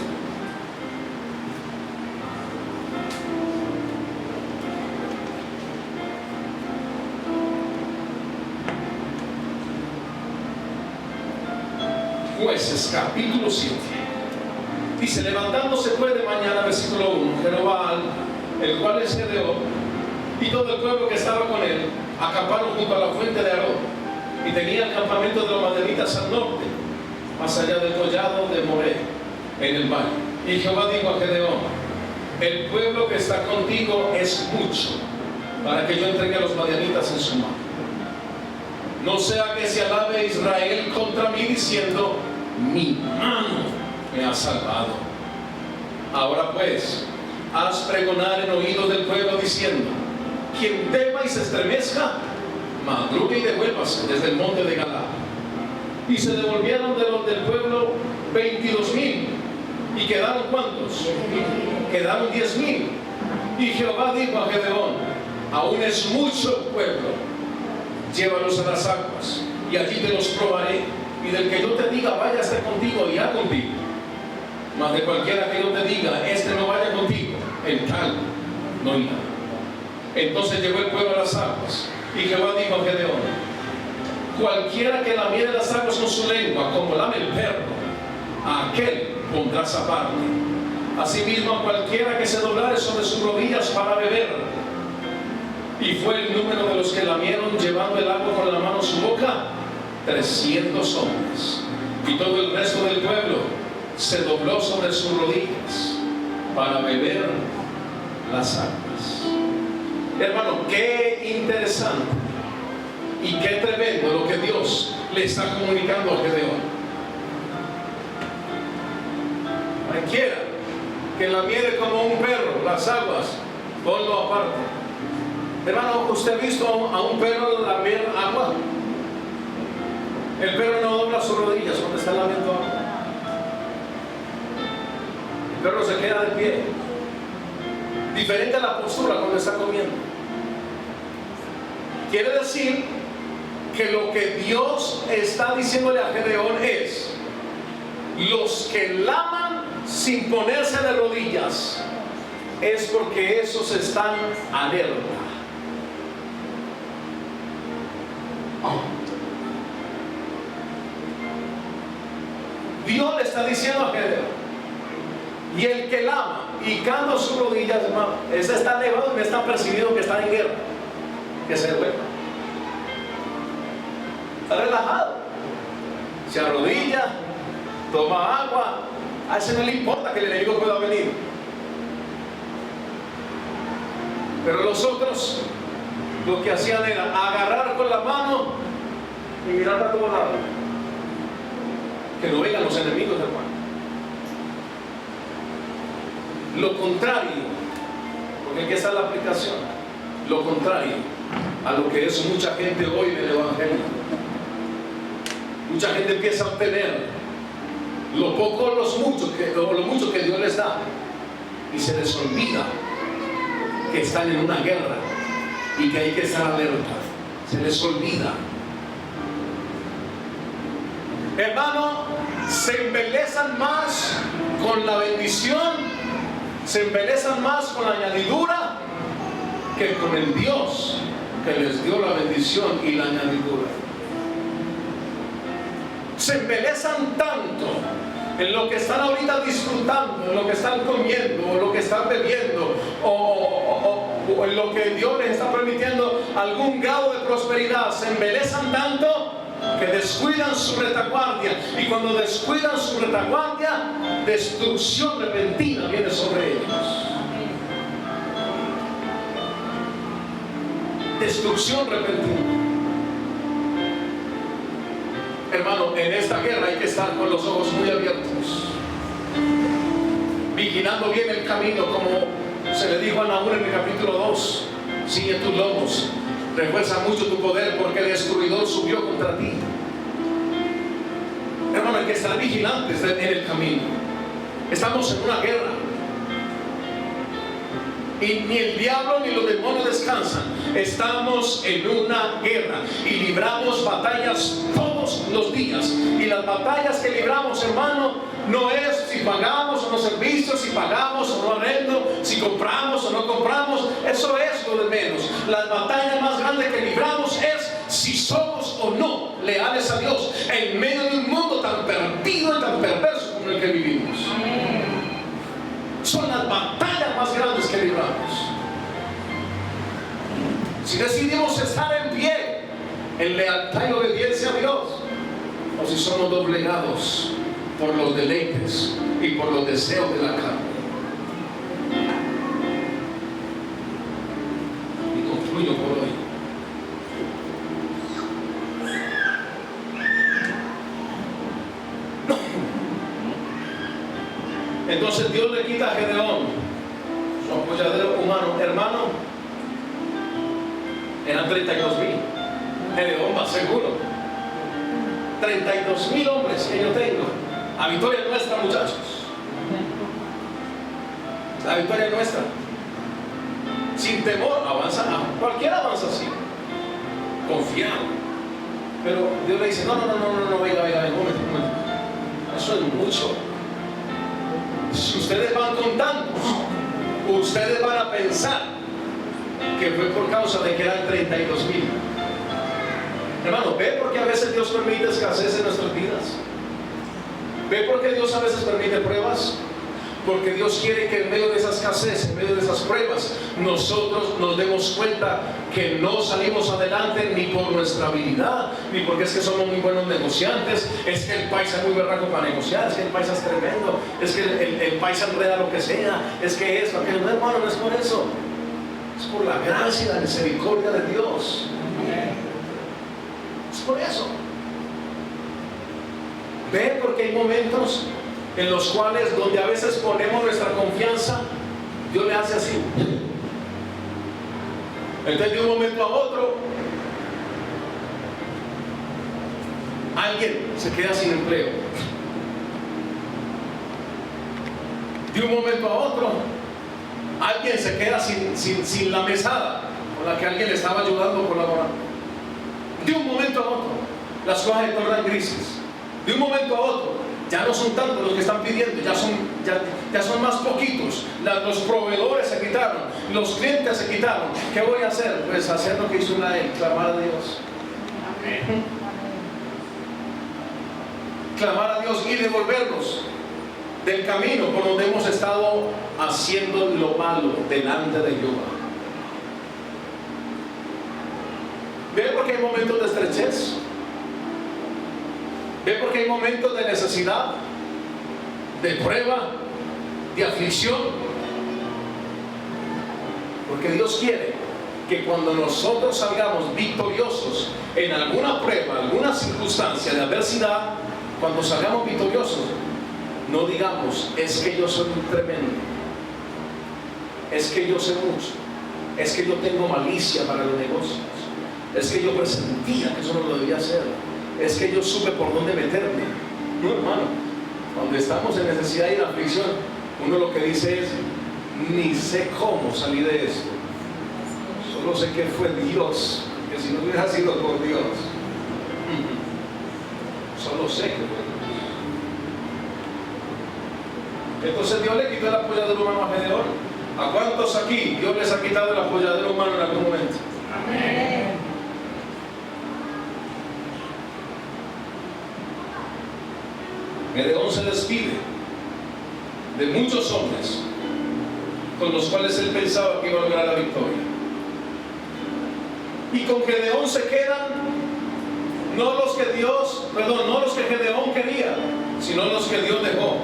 Jueces, capítulo 7. Dice: levantándose pues de mañana, versículo 1, Jerobbaal, el cual es Gedeón, y todo el pueblo que estaba con él, acamparon junto a la fuente de Arón, y tenía el campamento de los madianitas al norte, más allá del collado de Moré, en el valle. Y Jehová dijo a Gedeón: el pueblo que está contigo es mucho, para que yo entregue a los madianitas en su mano. No sea que se alabe Israel contra mí diciendo: mi mano me ha salvado. Ahora pues, haz pregonar en oídos del pueblo diciendo: quien tema y se estremezca, madrugue y devuélvase desde el monte de Galad. Y se devolvieron de los del pueblo 22,000. ¿Y quedaron cuántos? Quedaron 10,000. Y Jehová dijo a Gedeón: aún es mucho el pueblo, llévalos a las aguas, y allí te los probaré. Y del que yo te diga, váyase contigo, irá contigo. Mas de cualquiera que yo te diga, este no vaya contigo, el tal no irá. Entonces llegó el pueblo a las aguas. Y Jehová dijo a Gedeón: cualquiera que lamiere las aguas con su lengua, como lame el perro, a aquel pondrás aparte. Asimismo, a cualquiera que se doblare sobre sus rodillas para beber. Y fue el número de los que lamieron, llevando el agua con la mano a su boca, 300 hombres. Y todo el resto del pueblo se dobló sobre sus rodillas para beber las aguas. Hermano, qué interesante y qué tremendo lo que Dios le está comunicando a Gedeón. Cualquiera que lamiere como un perro las aguas, ponlo aparte. Hermano, ¿usted ha visto a un perro lamer agua? El perro no dobla sus rodillas cuando está lamiendo agua. El perro se queda de pie. Diferente a la postura cuando está comiendo. Quiere decir que lo que Dios está diciéndole a Gedeón es: los que laman sin ponerse de rodillas es porque esos están alerta. está diciendo a Gedeón: y el que lama y canta sus rodillas, hermano, ese está elevado y no está percibido que está en guerra, que se devuelva. Está relajado, se arrodilla, toma agua. A ese no le importa que el enemigo pueda venir. Pero los otros lo que hacían era agarrar con la mano y mirar a todos lados. Que no vengan los enemigos, hermano. Lo contrario, porque aquí está la aplicación, lo contrario a lo que es mucha gente hoy del Evangelio. Mucha gente empieza a obtener lo poco o lo mucho que Dios les da, y se les olvida que están en una guerra y que hay que estar alerta. Se les olvida. Hermano, se embelezan más con la bendición, se embelezan más con la añadidura que con el Dios que les dio la bendición y la añadidura. Se embelezan tanto en lo que están ahorita disfrutando, en lo que están comiendo, o lo que están bebiendo, o en lo que Dios les está permitiendo algún grado de prosperidad. Se embelezan tanto que descuidan su retaguardia, y cuando descuidan su retaguardia, destrucción repentina viene sobre ellos. Destrucción repentina. Hermano, en esta guerra hay que estar con los ojos muy abiertos, vigilando bien el camino, como se le dijo a Nahum en el capítulo 2: ciñe tus lomos, refuerza mucho tu poder, porque el destruidor subió contra ti. Hermano, hay que estar vigilantes en el camino. Estamos en una guerra, y ni el diablo ni los demonios descansan. Estamos en una guerra y libramos batallas todos los días. Y las batallas que libramos, hermano, no es si pagamos o no servicios, si pagamos o no arrendo, si compramos o no compramos. Eso es lo de menos. Las batallas más grandes que libramos es si somos o no leales a Dios en medio de un mundo tan perdido y tan perverso como el que vivimos. Son las batallas más grandes que libramos. Si decidimos estar en pie en lealtad y obediencia a Dios, o si somos doblegados por los deleites y por los deseos de la carne. Y concluyo por hoy. Entonces Dios le quita a Gedeón su apoyadero humano. Hermano, eran 32,000. Gedeón va seguro. 32,000 hombres que yo tengo. La victoria es nuestra, muchachos. La victoria es nuestra. Sin temor, avanza. Cualquiera avanza así, confiado. Pero Dios le dice: no, venga, un momento. Eso es mucho. Si ustedes van con tantos, ustedes van a pensar que fue por causa de que eran 32,000. Hermano, ve por qué a veces Dios permite escasez en nuestras vidas. Ve por qué Dios a veces permite pruebas. Porque Dios quiere que en medio de esa escasez, en medio de esas pruebas, nosotros nos demos cuenta que no salimos adelante ni por nuestra habilidad, ni porque es que somos muy buenos negociantes, es que el paisa es muy berraco para negociar, es que el paisa es tremendo, es que el paisa enreda lo que sea, es que eso, aquello. No, hermano, no es por eso. Es por la gracia y la misericordia de Dios. Es por eso. Ve porque hay momentos en los cuales, donde a veces ponemos nuestra confianza, Dios le hace así. Entonces, de un momento a otro, alguien se queda sin empleo. De un momento a otro, alguien se queda sin la mesada con la que alguien le estaba ayudando o colaborando. De un momento a otro, las cosas se tornan grises. De un momento a otro, ya no son tantos los que están pidiendo, ya son más poquitos. Los proveedores se quitaron, los clientes se quitaron. ¿Qué voy a hacer? Pues hacer lo que hizo una él, clamar a Dios. Amén. clamar a Dios y devolvernos del camino por donde hemos estado haciendo lo malo delante de Jehová. ¿Ve por qué hay momentos de estrechez? ¿Ve por qué hay momentos de necesidad, de prueba, de aflicción? Porque Dios quiere que cuando nosotros salgamos victoriosos en alguna prueba, alguna circunstancia de adversidad, cuando salgamos victoriosos, no digamos, es que yo soy un tremendo, es que yo sé mucho, es que yo tengo malicia para los negocios, es que yo presentía que eso no lo debía hacer, es que yo supe por dónde meterme. No, hermano, cuando estamos en necesidad y en aflicción, uno lo que dice es, ni sé cómo salí de esto, solo sé que fue Dios, que si no hubiera sido por Dios, solo sé que fue Dios. Entonces Dios le quitó el apoyadero humano a Gedeón. ¿A cuántos aquí Dios les ha quitado el apoyadero humano en algún momento? Amén. Gedeón se despide de muchos hombres con los cuales él pensaba que iba a lograr la victoria. Y con Gedeón se quedan no los que Gedeón quería, sino los que Dios dejó.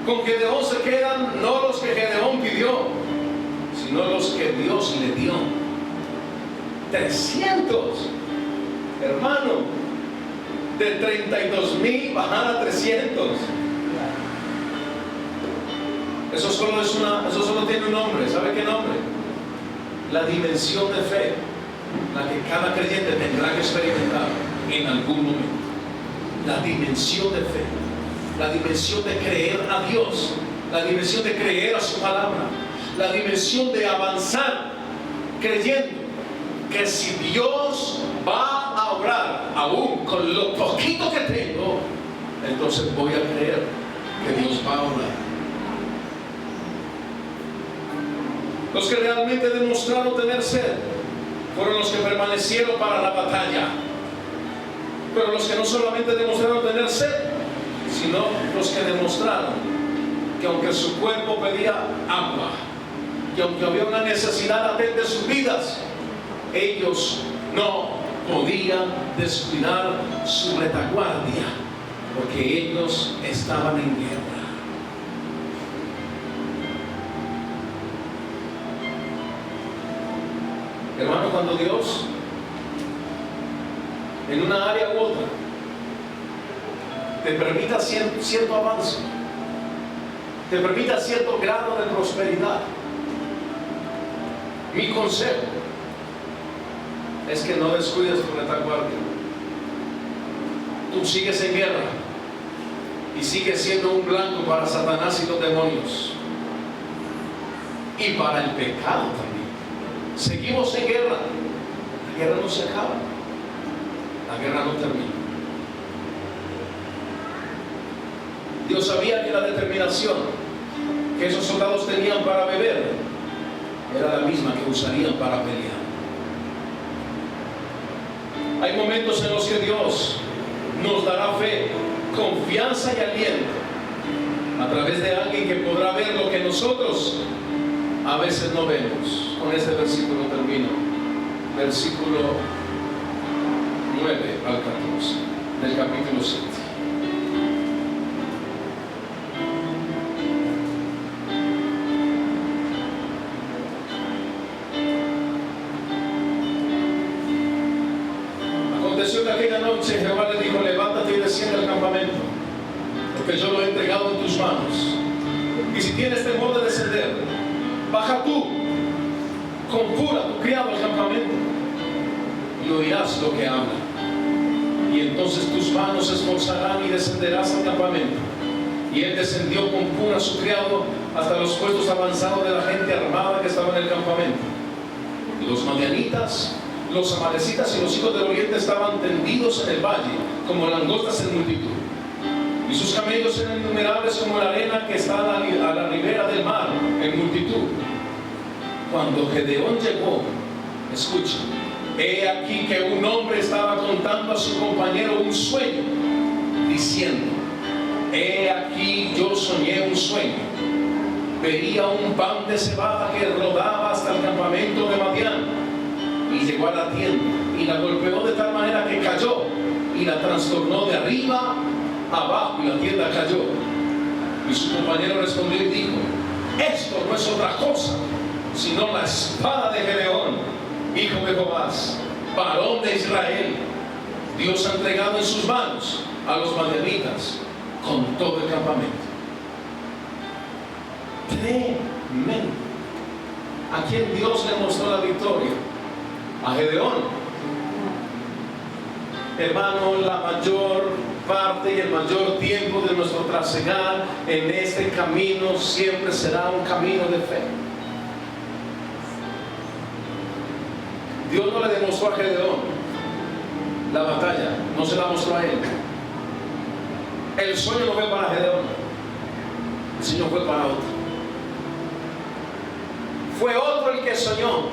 Con Gedeón se quedan no los que Gedeón pidió, sino los que Dios le dio. 300, hermano, de 32,000 bajar a 300. Eso solo tiene un nombre. ¿Sabe qué nombre? La dimensión de fe, la que cada creyente tendrá que experimentar en algún momento. La dimensión de fe, la dimensión de creer a Dios, la dimensión de creer a su palabra, la dimensión de avanzar creyendo que si Dios va a obrar aún con lo poquito que tengo, entonces voy a creer que Dios va a obrar. Los que realmente demostraron tener sed fueron los que permanecieron para la batalla. Pero los que no solamente demostraron tener sed, sino los que demostraron que aunque su cuerpo pedía agua, que aunque había una necesidad latente en sus vidas, ellos no podían descuidar su retaguardia, porque ellos estaban en guerra. Hermano, cuando Dios en una área u otra te permita cierto avance, te permita cierto grado de prosperidad, mi consejo es que no descuides tu retaguardia. Tú sigues en guerra y sigues siendo un blanco para Satanás y los demonios y para el pecado también. Seguimos en guerra. La guerra no se acaba, la guerra no termina. Dios sabía que la determinación que esos soldados tenían para beber era la misma que usarían para pelear. Hay momentos en los que Dios nos dará fe, confianza y aliento a través de alguien que podrá ver lo que nosotros a veces no vemos. Con este versículo termino. Versículo 9 al 14 del capítulo 7. Aconteció que aquella noche Jehová le dijo: levántate y desciende al campamento, porque yo lo he entregado en tus manos. Y si tienes temor de descender, baja tú con Pura, tu criado, al campamento, y oirás lo que habla. Y entonces tus manos se esforzarán y descenderás al campamento. Y él descendió con Pura, su criado, hasta los puestos avanzados de la gente armada que estaba en el campamento. Y los madianitas, los amalecitas y los hijos del oriente estaban tendidos en el valle, como langostas en multitud. Y sus camellos eran innumerables como la arena que está a la ribera del mar, en multitud. Cuando Gedeón llegó, escucha, He aquí que un hombre estaba contando a su compañero un sueño, diciendo: he aquí yo soñé un sueño. Veía un pan de cebada que rodaba hasta el campamento de Madián, y llegó a la tienda y la golpeó de tal manera que cayó, y la trastornó de arriba abajo, y la tienda cayó. Y su compañero respondió y dijo: esto no es otra cosa sino la espada de Gedeón, hijo de Joás, varón de Israel. Dios ha entregado en sus manos a los madianitas con todo el campamento. Tremendo. ¿A quién Dios le mostró la victoria? A Gedeón. Hermano, la mayor parte y el mayor tiempo de nuestro trasegar en este camino siempre será un camino de fe. Dios no le demostró a Gedeón la batalla, no se la mostró a él. El sueño no fue para Gedeón, el sueño fue para otro. Fue otro el que soñó.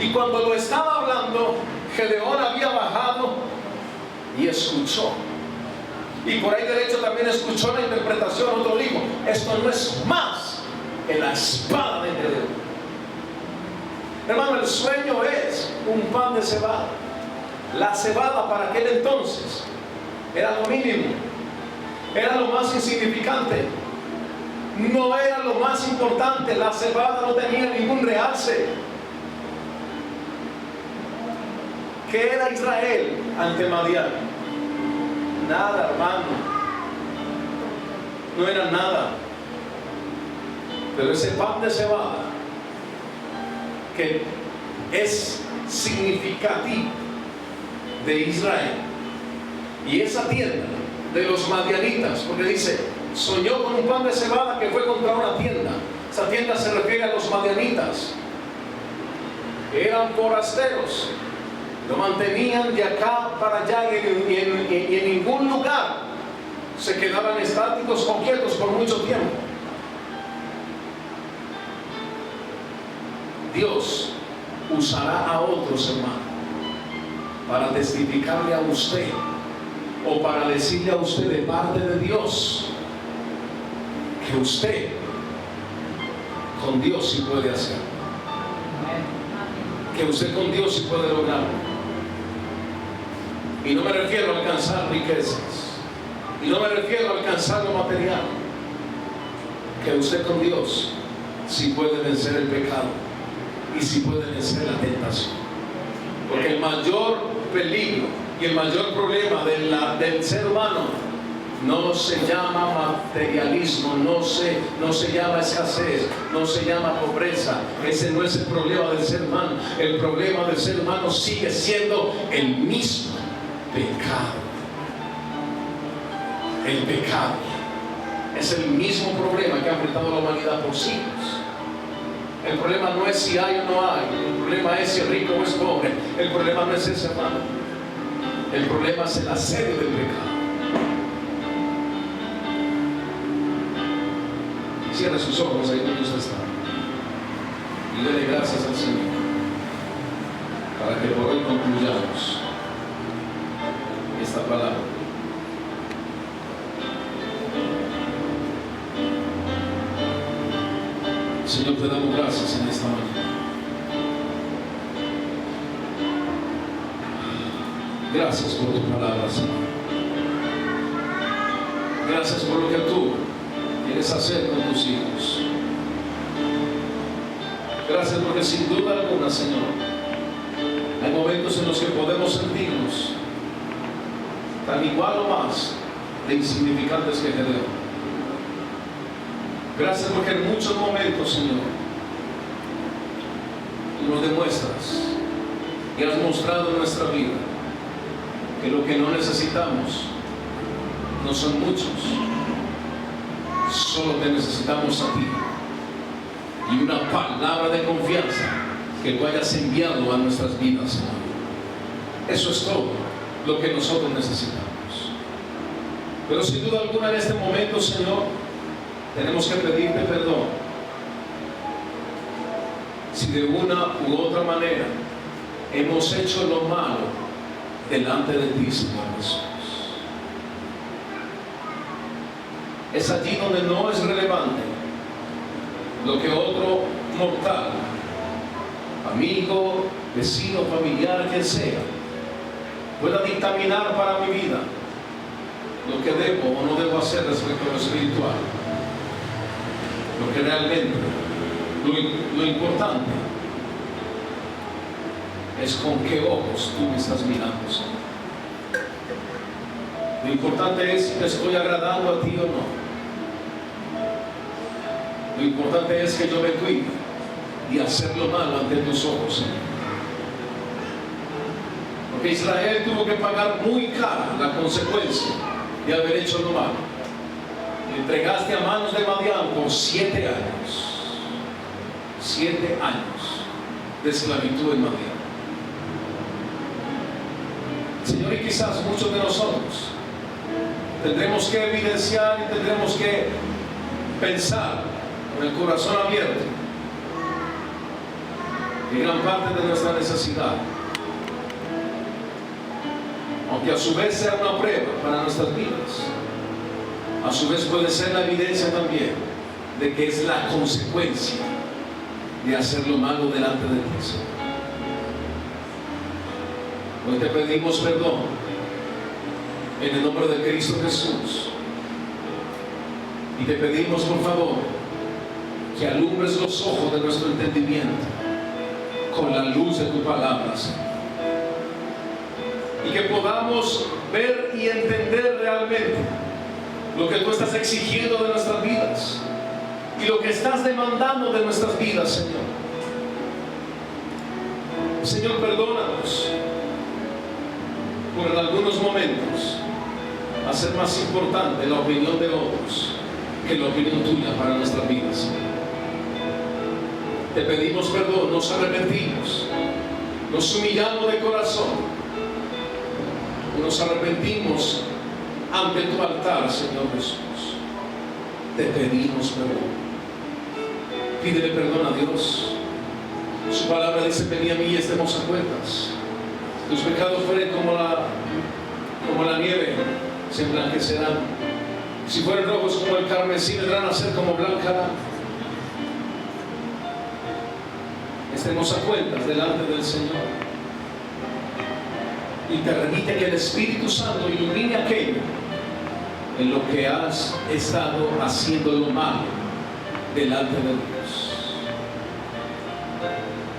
Y cuando lo estaba hablando, Gedeón había bajado y escuchó. Y por ahí derecho también escuchó la interpretación. Otro dijo: esto no es más que la espada de Gedeón. Hermano, el sueño es un pan de cebada. La cebada para aquel entonces era lo mínimo, era lo más insignificante, no era lo más importante. La cebada no tenía ningún realce. ¿Qué era Israel ante Madián? Nada, hermano, no era nada. Pero ese pan de cebada, que es significativo de Israel, y esa tienda de los madianitas, porque dice: soñó con un pan de cebada que fue contra una tienda. Esa tienda se refiere a los madianitas. Eran forasteros, lo mantenían de acá para allá, y en ningún lugar se quedaban estáticos o quietos por mucho tiempo. Dios usará a otros, hermano, para testificarle a usted, o para decirle a usted de parte de Dios que usted con Dios sí puede hacerlo, que usted con Dios sí puede lograrlo. Y no me refiero a alcanzar riquezas, y no me refiero a alcanzar lo material, que usted con Dios sí puede vencer el pecado, y sí puede vencer la tentación. Porque el mayor peligro y el mayor problema del ser humano no se llama materialismo, no se llama escasez, no se llama pobreza. Ese no es el problema del ser humano. El problema del ser humano sigue siendo el mismo: pecado. El pecado es el mismo problema que ha afectado a la humanidad por siglos. El problema no es si hay o no hay, el problema es si es rico o es pobre. El problema no es ese, hermano. El problema es el asedio del pecado. Cierre sus ojos ahí donde usted está y dele gracias al Señor, para que por hoy concluyamos esta palabra. Señor, te damos gracias en esta mañana. Gracias por tu palabra, Señor. Gracias por lo que tú quieres hacer con tus hijos. Gracias porque sin duda alguna, Señor, hay momentos en los que podemos sentirnos tan igual o más de insignificantes que Gedeón. Gracias porque en muchos momentos, Señor, nos demuestras y has mostrado en nuestra vida que lo que no necesitamos no son muchos, solo te necesitamos a ti y una palabra de confianza que tú hayas enviado a nuestras vidas, Señor. Eso es todo lo que nosotros necesitamos. Pero sin duda alguna en este momento, Señor, tenemos que pedirte perdón si de una u otra manera hemos hecho lo malo delante de ti, Señor Jesús. Es allí donde no es relevante lo que otro mortal, amigo, vecino, familiar, quien sea, pueda dictaminar para mi vida lo que debo o no debo hacer respecto a lo espiritual. Lo que realmente, lo importante es con qué ojos tú me estás mirando, Señor. Lo importante es si te estoy agradando a ti o no. Lo importante es que yo me cuide y hacer lo malo ante tus ojos, Señor. Porque Israel tuvo que pagar muy cara la consecuencia de haber hecho lo malo. Le entregaste a manos de Madián por 7 años. 7 años de esclavitud en Madián. Señor, y quizás muchos de nosotros tendremos que evidenciar y tendremos que pensar con el corazón abierto en gran parte de nuestra necesidad, aunque a su vez sea una prueba para nuestras vidas, a su vez puede ser la evidencia también de que es la consecuencia de hacer lo malo delante de ti, Señor. Hoy te pedimos perdón en el nombre de Cristo Jesús y te pedimos por favor que alumbres los ojos de nuestro entendimiento con la luz de tu palabra, Señor, y que podamos ver y entender realmente lo que tú estás exigiendo de nuestras vidas y lo que estás demandando de nuestras vidas, Señor. Señor, perdónanos por en algunos momentos hacer más importante la opinión de otros que la opinión tuya para nuestras vidas. Te pedimos perdón, nos arrepentimos, nos humillamos de corazón, nos arrepentimos ante tu altar, Señor Jesús. Te pedimos perdón. Pídele perdón a Dios. Su palabra dice: venid a mí y estemos a cuentas. Tus pecados fueren como la nieve, se emblanquecerán. Si fueren rojos como el carmesí, vendrán a ser como blanca lana. Estemos a cuentas delante del Señor. Y permite que el Espíritu Santo ilumine aquello en lo que has estado haciendo lo malo delante de Dios.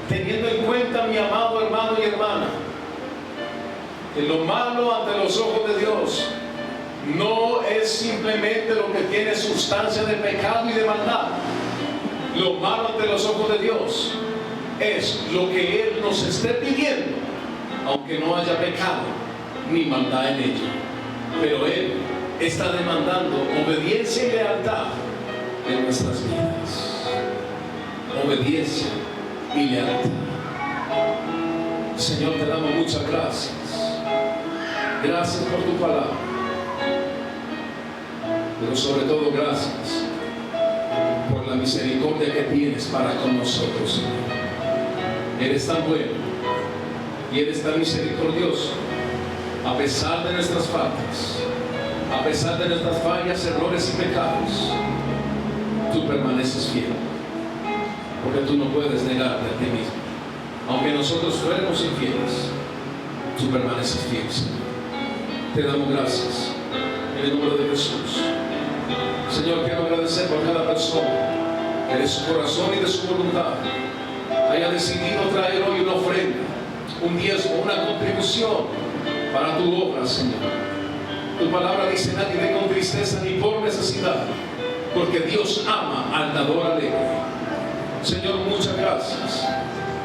Teniendo en cuenta, mi amado hermano y hermana, que lo malo ante los ojos de Dios no es simplemente lo que tiene sustancia de pecado y de maldad. Lo malo ante los ojos de Dios es lo que Él nos esté pidiendo, aunque no haya pecado ni maldad en ello. Pero Él está demandando obediencia y lealtad en nuestras vidas. Obediencia y lealtad. Señor, te damos muchas gracias. Gracias por tu palabra, pero sobre todo gracias por la misericordia que tienes para con nosotros, Señor. Eres tan bueno y eres tan misericordioso. A pesar de nuestras faltas, a pesar de nuestras fallas, errores y pecados, tú permaneces fiel, porque tú no puedes negarte a ti mismo. Aunque nosotros fuéramos infieles, tú permaneces fiel, Señor. Te damos gracias en el nombre de Jesús. Señor, quiero agradecer por cada persona que de su corazón y de su voluntad haya decidido traer hoy una ofrenda, un diezmo, una contribución para tu obra, Señor. Tu palabra dice: nadie dé con tristeza ni por necesidad, porque Dios ama al dador alegre. Señor, muchas gracias,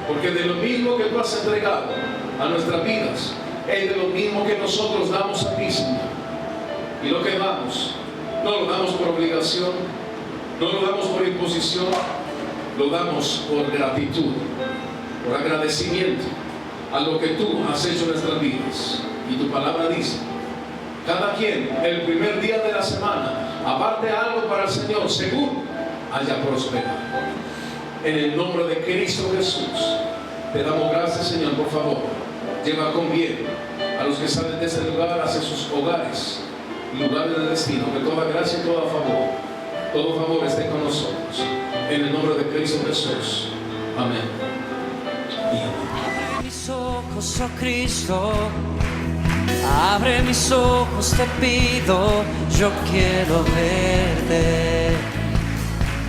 porque de lo mismo que tú has entregado a nuestras vidas, es de lo mismo que nosotros damos a ti, Señor. Y lo que damos, no lo damos por obligación, no lo damos por imposición, lo damos por gratitud, por agradecimiento a lo que tú has hecho en nuestras vidas. Y tu palabra dice: cada quien el primer día de la semana aparte algo para el Señor según haya prosperado. En el nombre de Cristo Jesús, Te damos gracias, Señor, por favor. Lleva con bien a los que salen de este lugar hacia sus hogares, lugares de destino. Que toda gracia y todo favor esté con nosotros. En el nombre de Cristo Jesús. Amén. Y amén. Abre mis ojos, oh Cristo. Abre mis ojos, te pido. Yo quiero verte.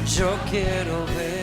Yo quiero verte.